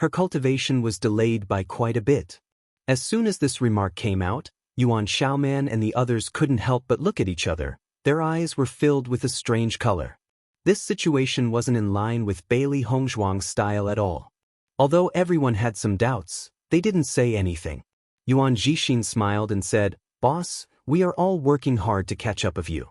Her cultivation was delayed by quite a bit. As soon as this remark came out, Yuan Xiaoman and the others couldn't help but look at each other. Their eyes were filled with a strange color. This situation wasn't in line with Bailey Hongzhuang's style at all. Although everyone had some doubts, they didn't say anything. Yuan Jixin smiled and said, "Boss, we are all working hard to catch up of you."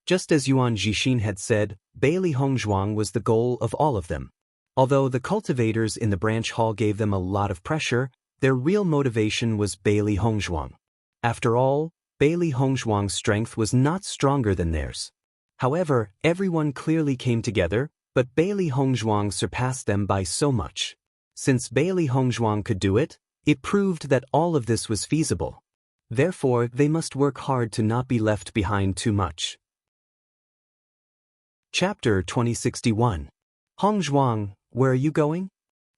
Just as Yuan Jixin had said, Bailey Hongzhuang was the goal of all of them. Although the cultivators in the branch hall gave them a lot of pressure, their real motivation was Bailey Hongzhuang. After all, Bailey Hongzhuang's strength was not stronger than theirs. However, everyone clearly came together, but Bailey Hongzhuang surpassed them by so much. Since Bailey Hongzhuang could do it, it proved that all of this was feasible. Therefore, they must work hard to not be left behind too much. Chapter 2061. Hongzhuang, where are you going?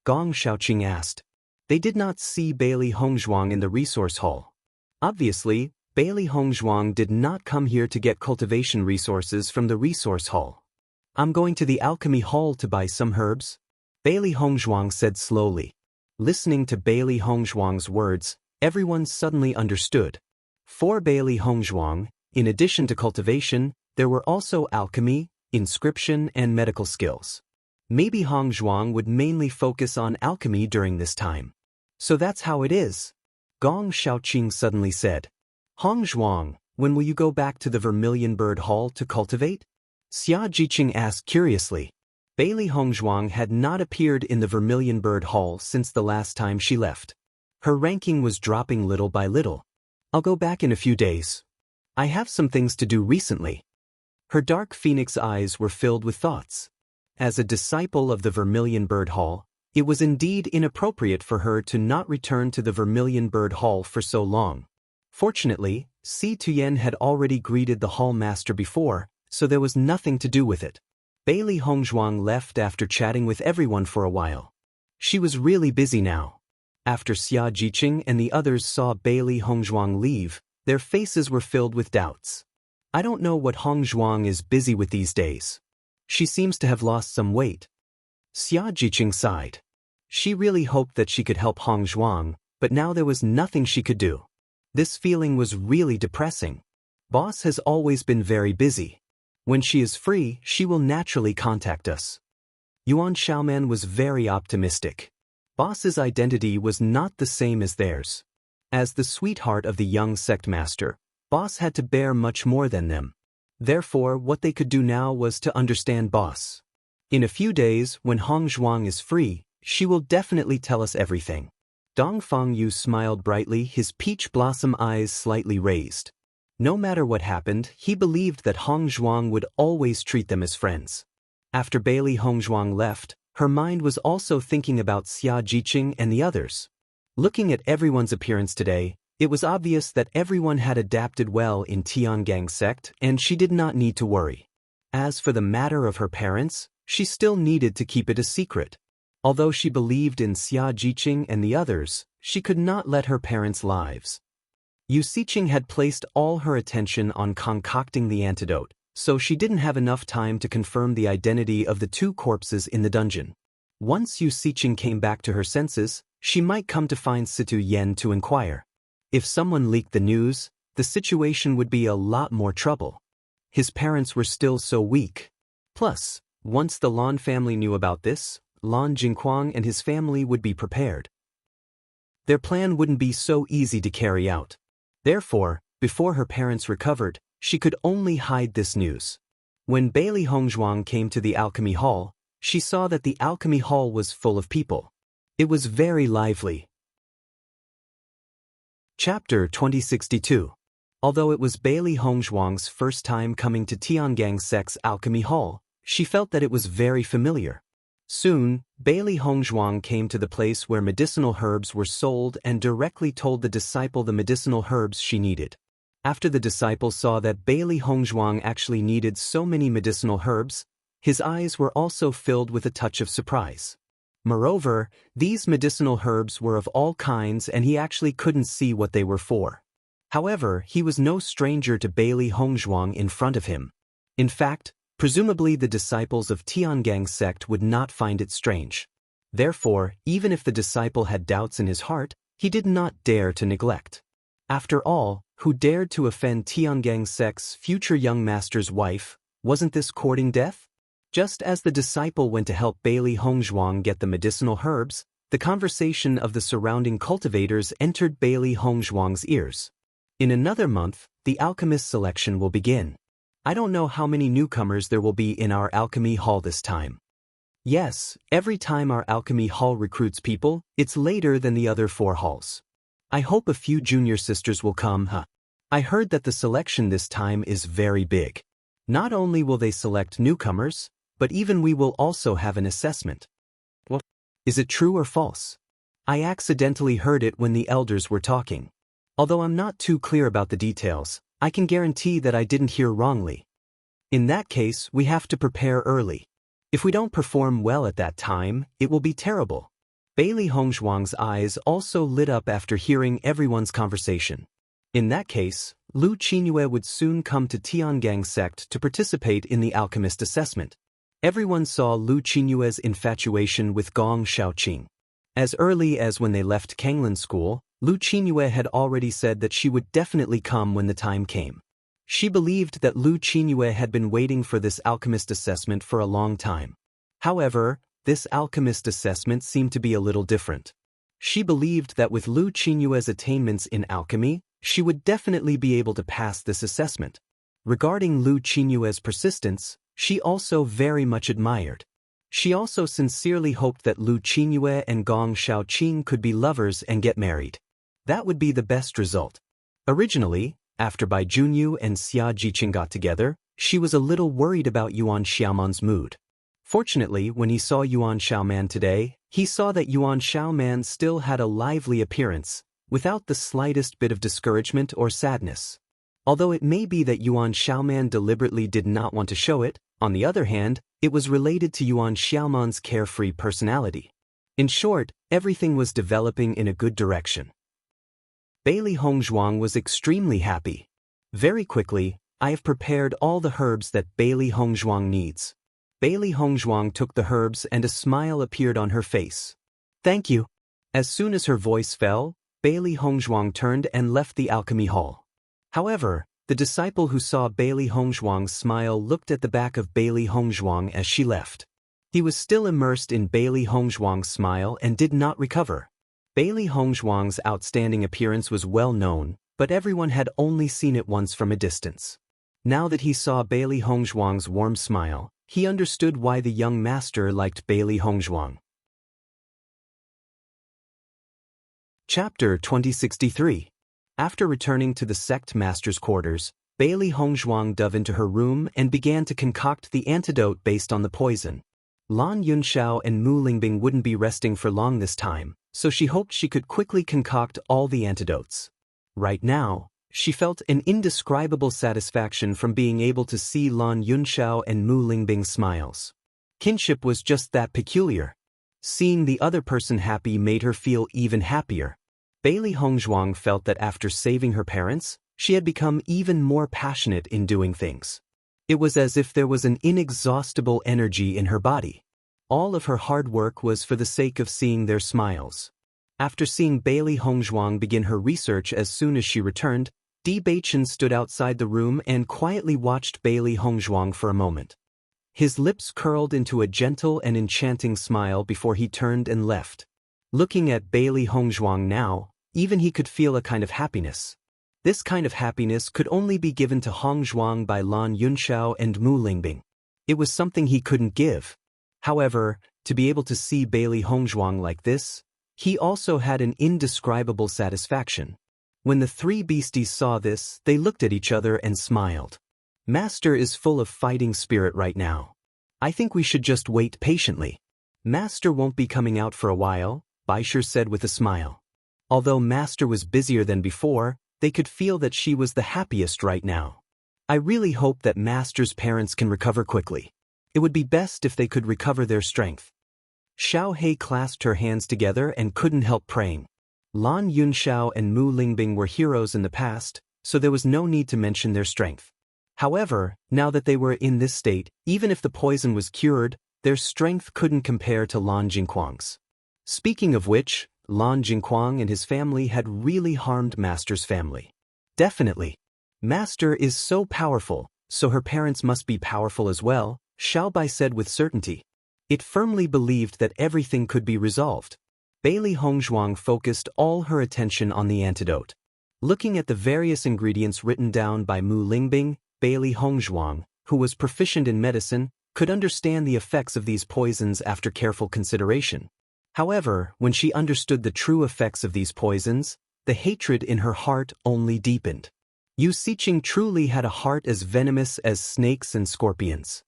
Gong Shaoqing asked. They did not see Bailey Hongzhuang in the resource hall. Obviously, Bailey Hongzhuang did not come here to get cultivation resources from the resource hall. "I'm going to the alchemy hall to buy some herbs," Bailey Hongzhuang said slowly. Listening to Bailey Hongzhuang's words, everyone suddenly understood. For Bailey Hongzhuang, in addition to cultivation, there were also alchemy, inscription, and medical skills. Maybe Hongzhuang would mainly focus on alchemy during this time. "So that's how it is," Gong Shaoqing suddenly said. "Hongzhuang, when will you go back to the Vermilion Bird Hall to cultivate?" Xia Jiqing asked curiously. Bailey Hongzhuang had not appeared in the Vermilion Bird Hall since the last time she left. Her ranking was dropping little by little. "I'll go back in a few days. I have some things to do recently." Her dark phoenix eyes were filled with thoughts. As a disciple of the Vermilion Bird Hall, it was indeed inappropriate for her to not return to the Vermilion Bird Hall for so long. Fortunately, Si Tuyen had already greeted the hall master before, so there was nothing to do with it. Bailey Hongzhuang left after chatting with everyone for a while. She was really busy now. After Xia Jiqing and the others saw Bailey Hongzhuang leave, their faces were filled with doubts. "I don't know what Hongzhuang is busy with these days. She seems to have lost some weight." Xia Jiqing sighed. She really hoped that she could help Hongzhuang, but now there was nothing she could do. This feeling was really depressing. Boss has always been very busy. When she is free, she will naturally contact us. Yuan Xiaoman was very optimistic. Boss's identity was not the same as theirs. As the sweetheart of the young sect master, Boss had to bear much more than them. Therefore, what they could do now was to understand Boss. In a few days, when Hong Zhuang is free, she will definitely tell us everything. Dong Fangyu smiled brightly, his peach blossom eyes slightly raised. No matter what happened, he believed that Hong Zhuang would always treat them as friends. After Bailey Hong Zhuang left, her mind was also thinking about Xia Jiqing and the others. Looking at everyone's appearance today, it was obvious that everyone had adapted well in Tiangang sect, and she did not need to worry. As for the matter of her parents, she still needed to keep it a secret. Although she believed in Xia Jiqing and the others, she could not let her parents' lives. Yu Siqing had placed all her attention on concocting the antidote, so she didn't have enough time to confirm the identity of the two corpses in the dungeon. Once Yu Siqing came back to her senses, she might come to find Situ Yen to inquire. If someone leaked the news, the situation would be a lot more trouble. His parents were still so weak. Plus, once the Lan family knew about this, Lan Jingquang and his family would be prepared. Their plan wouldn't be so easy to carry out. Therefore, before her parents recovered, she could only hide this news. When Bailey Hongzhuang came to the alchemy hall, she saw that the alchemy hall was full of people. It was very lively. Chapter 2062. Although it was Bailey Hongzhuang's first time coming to Tiangang Sect's alchemy hall, she felt that it was very familiar. Soon, Bailey Hongzhuang came to the place where medicinal herbs were sold and directly told the disciple the medicinal herbs she needed. After the disciple saw that Bailey Hongzhuang actually needed so many medicinal herbs, his eyes were also filled with a touch of surprise. Moreover, these medicinal herbs were of all kinds and he actually couldn't see what they were for. However, he was no stranger to Bailey Hongzhuang in front of him. In fact, presumably the disciples of Tiangang sect would not find it strange. Therefore, even if the disciple had doubts in his heart, he did not dare to neglect. After all, who dared to offend Tiangang sect's future young master's wife? Wasn't this courting death? Just as the disciple went to help Bailey Hongzhuang get the medicinal herbs, the conversation of the surrounding cultivators entered Bailey Hongzhuang's ears. In another month, the alchemist selection will begin. I don't know how many newcomers there will be in our alchemy hall this time. Yes, every time our alchemy hall recruits people, it's later than the other 4 halls. I hope a few junior sisters will come, huh? I heard that the selection this time is very big. Not only will they select newcomers, but even we will also have an assessment. What? Is it true or false? I accidentally heard it when the elders were talking. Although I'm not too clear about the details, I can guarantee that I didn't hear wrongly. In that case, we have to prepare early. If we don't perform well at that time, it will be terrible. Bailey Hongzhuang's eyes also lit up after hearing everyone's conversation. In that case, Lu Qinyue would soon come to Tiangang sect to participate in the alchemist assessment. Everyone saw Lu Qinyue's infatuation with Gong Shaoqing. As early as when they left Kanglan School, Lu Qinyue had already said that she would definitely come when the time came. She believed that Lu Qinyue had been waiting for this alchemist assessment for a long time. However, this alchemist assessment seemed to be a little different. She believed that with Lu Qinyue's attainments in alchemy, she would definitely be able to pass this assessment. Regarding Lu Qinyue's persistence, she also very much admired. She also sincerely hoped that Lu Qinyue and Gong Shaoqing could be lovers and get married. That would be the best result. Originally, after Bai Junyu and Xia Jiqing got together, she was a little worried about Yuan Xiaoman's mood. Fortunately, when he saw Yuan Xiaoman today, he saw that Yuan Xiaoman still had a lively appearance, without the slightest bit of discouragement or sadness. Although it may be that Yuan Xiaoman deliberately did not want to show it, on the other hand, it was related to Yuan Xiaoman's carefree personality. In short, everything was developing in a good direction. Bailey Hongzhuang was extremely happy. Very quickly, I have prepared all the herbs that Bailey Hongzhuang needs. Bailey Hongzhuang took the herbs and a smile appeared on her face. Thank you. As soon as her voice fell, Bailey Hongzhuang turned and left the alchemy hall. However, the disciple who saw Bailey Hongzhuang's smile looked at the back of Bailey Hongzhuang as she left. He was still immersed in Bailey Hongzhuang's smile and did not recover. Bailey Hongzhuang's outstanding appearance was well known, but everyone had only seen it once from a distance. Now that he saw Bailey Hongzhuang's warm smile, he understood why the young master liked Bailey Hongzhuang. Chapter 2063. After returning to the sect master's quarters, Bailey Hongzhuang dove into her room and began to concoct the antidote based on the poison. Lan Yunxiao and Mu Lingbing wouldn't be resting for long this time, so she hoped she could quickly concoct all the antidotes. Right now, she felt an indescribable satisfaction from being able to see Lan Yunxiao and Mu Lingbing's smiles. Kinship was just that peculiar. Seeing the other person happy made her feel even happier. Bailey Hongzhuang felt that after saving her parents, she had become even more passionate in doing things. It was as if there was an inexhaustible energy in her body. All of her hard work was for the sake of seeing their smiles. After seeing Bailey Hongzhuang begin her research as soon as she returned, Bewitching stood outside the room and quietly watched Bailey Hongzhuang for a moment. His lips curled into a gentle and enchanting smile before he turned and left. Looking at Bailey Hongzhuang now, even he could feel a kind of happiness. This kind of happiness could only be given to Hongzhuang by Lan Yunxiao and Mu Lingbing. It was something he couldn't give. However, to be able to see Bailey Hongzhuang like this, he also had an indescribable satisfaction. When the three beasties saw this, they looked at each other and smiled. Master is full of fighting spirit right now. I think we should just wait patiently. Master won't be coming out for a while, Baisher said with a smile. Although Master was busier than before, they could feel that she was the happiest right now. I really hope that Master's parents can recover quickly. It would be best if they could recover their strength. Xiao He clasped her hands together and couldn't help praying. Lan Yunxiao and Mu Lingbing were heroes in the past, so there was no need to mention their strength. However, now that they were in this state, even if the poison was cured, their strength couldn't compare to Lan Jingquang's. Speaking of which, Lan Jingquang and his family had really harmed Master's family. Definitely. Master is so powerful, so her parents must be powerful as well, Xiaobai said with certainty. It firmly believed that everything could be resolved. Bailey Hongzhuang focused all her attention on the antidote. Looking at the various ingredients written down by Mu Lingbing, Bailey Hongzhuang, who was proficient in medicine, could understand the effects of these poisons after careful consideration. However, when she understood the true effects of these poisons, the hatred in her heart only deepened. Yu Siqing truly had a heart as venomous as snakes and scorpions.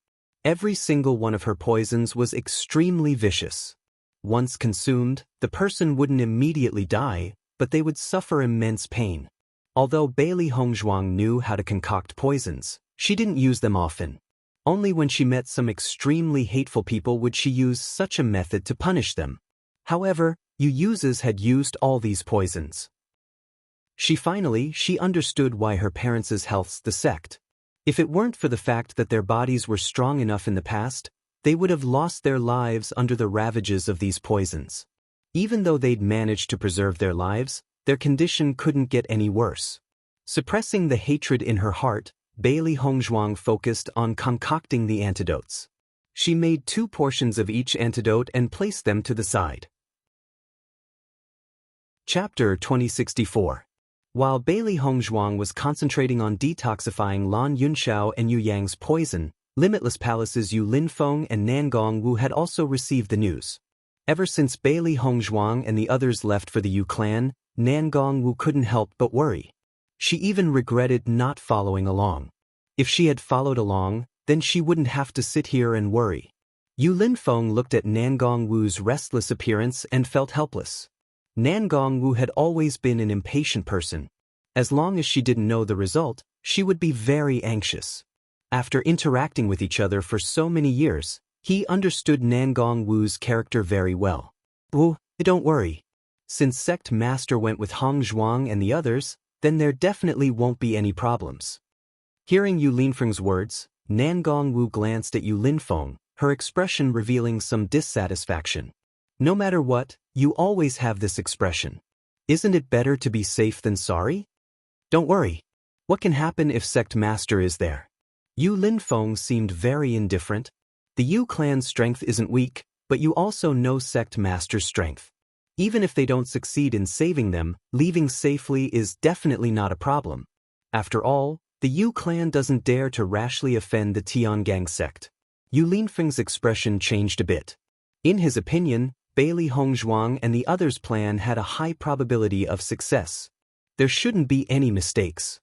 Every single one of her poisons was extremely vicious. Once consumed, the person wouldn't immediately die, but they would suffer immense pain. Although Bailey Hongzhuang knew how to concoct poisons, she didn't use them often. Only when she met some extremely hateful people would she use such a method to punish them. However, Yu Yuzes had used all these poisons. She understood why her parents' health's the sect. If it weren't for the fact that their bodies were strong enough in the past, they would have lost their lives under the ravages of these poisons. Even though they'd managed to preserve their lives, their condition couldn't get any worse. Suppressing the hatred in her heart, Bailey Hongzhuang focused on concocting the antidotes. She made 2 portions of each antidote and placed them to the side. Chapter 2064. While Bailey Hongzhuang was concentrating on detoxifying Lan Yunxiao and Yu Yang's poison, Limitless Palace's Yu Linfeng and Nangong Wu had also received the news. Ever since Bailey Hongzhuang and the others left for the Yu clan, Nangong Wu couldn't help but worry. She even regretted not following along. If she had followed along, then she wouldn't have to sit here and worry. Yu Linfeng looked at Nangong Wu's restless appearance and felt helpless. Nangong Wu had always been an impatient person. As long as she didn't know the result, she would be very anxious. After interacting with each other for so many years, he understood Nangong Wu's character very well. Wu, don't worry. Since Sect Master went with Hongzhuang and the others, then there definitely won't be any problems. Hearing Yu Linfeng's words, Nangong Wu glanced at Yu Linfeng, her expression revealing some dissatisfaction. No matter what, you always have this expression. Isn't it better to be safe than sorry? Don't worry. What can happen if Sect Master is there? Yu Linfeng seemed very indifferent. The Yu clan's strength isn't weak, but you also know Sect Master's strength. Even if they don't succeed in saving them, leaving safely is definitely not a problem. After all, the Yu clan doesn't dare to rashly offend the Tiangang sect. Yu Linfeng's expression changed a bit. In his opinion, Bailey Hongzhuang and the others' plan had a high probability of success. There shouldn't be any mistakes.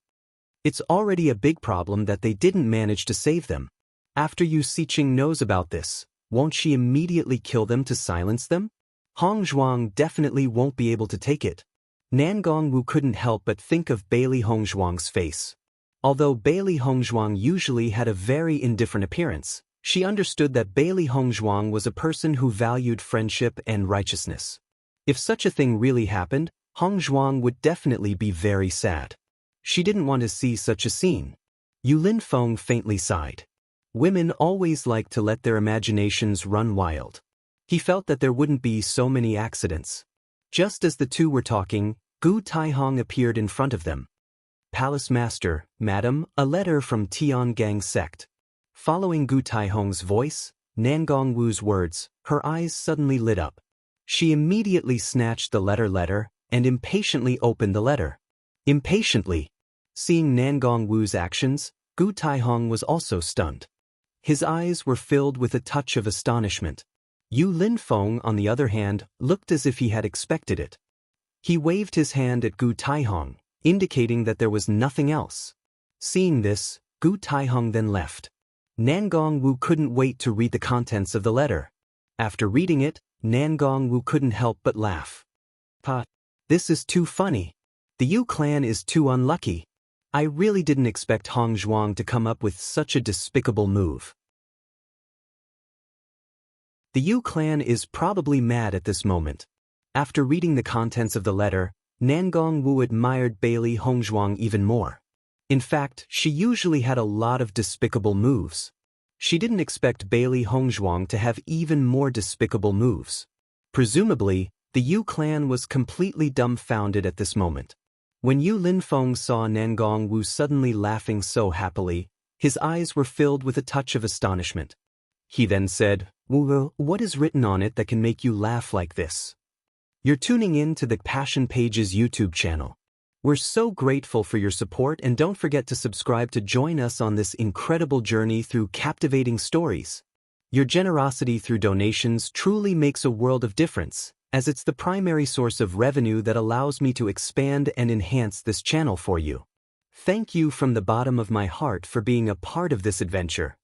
It's already a big problem that they didn't manage to save them. After Yu Siqing knows about this, won't she immediately kill them to silence them? Hongzhuang definitely won't be able to take it. Nangongwu couldn't help but think of Bailey Hongzhuang's face. Although Bailey Hongzhuang usually had a very indifferent appearance, she understood that Bailey Hongzhuang was a person who valued friendship and righteousness. If such a thing really happened, Hongzhuang would definitely be very sad. She didn't want to see such a scene. Yu Linfeng faintly sighed. Women always like to let their imaginations run wild. He felt that there wouldn't be so many accidents. Just as the two were talking, Gu Taihong appeared in front of them. Palace Master, Madam, a letter from Tiangang sect. Following Gu Taihong's voice, Nangongwu's words, her eyes suddenly lit up. She immediately snatched the letter and impatiently opened the letter. Impatiently. Seeing Nangongwu's actions, Gu Taihong was also stunned. His eyes were filled with a touch of astonishment. Yu Linfeng, on the other hand, looked as if he had expected it. He waved his hand at Gu Taihong, indicating that there was nothing else. Seeing this, Gu Taihong then left. Nangongwu couldn't wait to read the contents of the letter. After reading it, Nangongwu couldn't help but laugh. "Pa, this is too funny. The Yu clan is too unlucky. I really didn't expect Hongzhuang to come up with such a despicable move." The Yu clan is probably mad at this moment. After reading the contents of the letter, Nangongwu admired Bailey Hongzhuang even more. In fact, she usually had a lot of despicable moves. She didn't expect Bailey Hongzhuang to have even more despicable moves. Presumably, the Yu clan was completely dumbfounded at this moment. When Yu Linfeng saw Nangongwu suddenly laughing so happily, his eyes were filled with a touch of astonishment. He then said, "Wu, what is written on it that can make you laugh like this?" You're tuning in to the Passion Pages YouTube channel. We're so grateful for your support, and don't forget to subscribe to join us on this incredible journey through captivating stories. Your generosity through donations truly makes a world of difference, as it's the primary source of revenue that allows me to expand and enhance this channel for you. Thank you from the bottom of my heart for being a part of this adventure.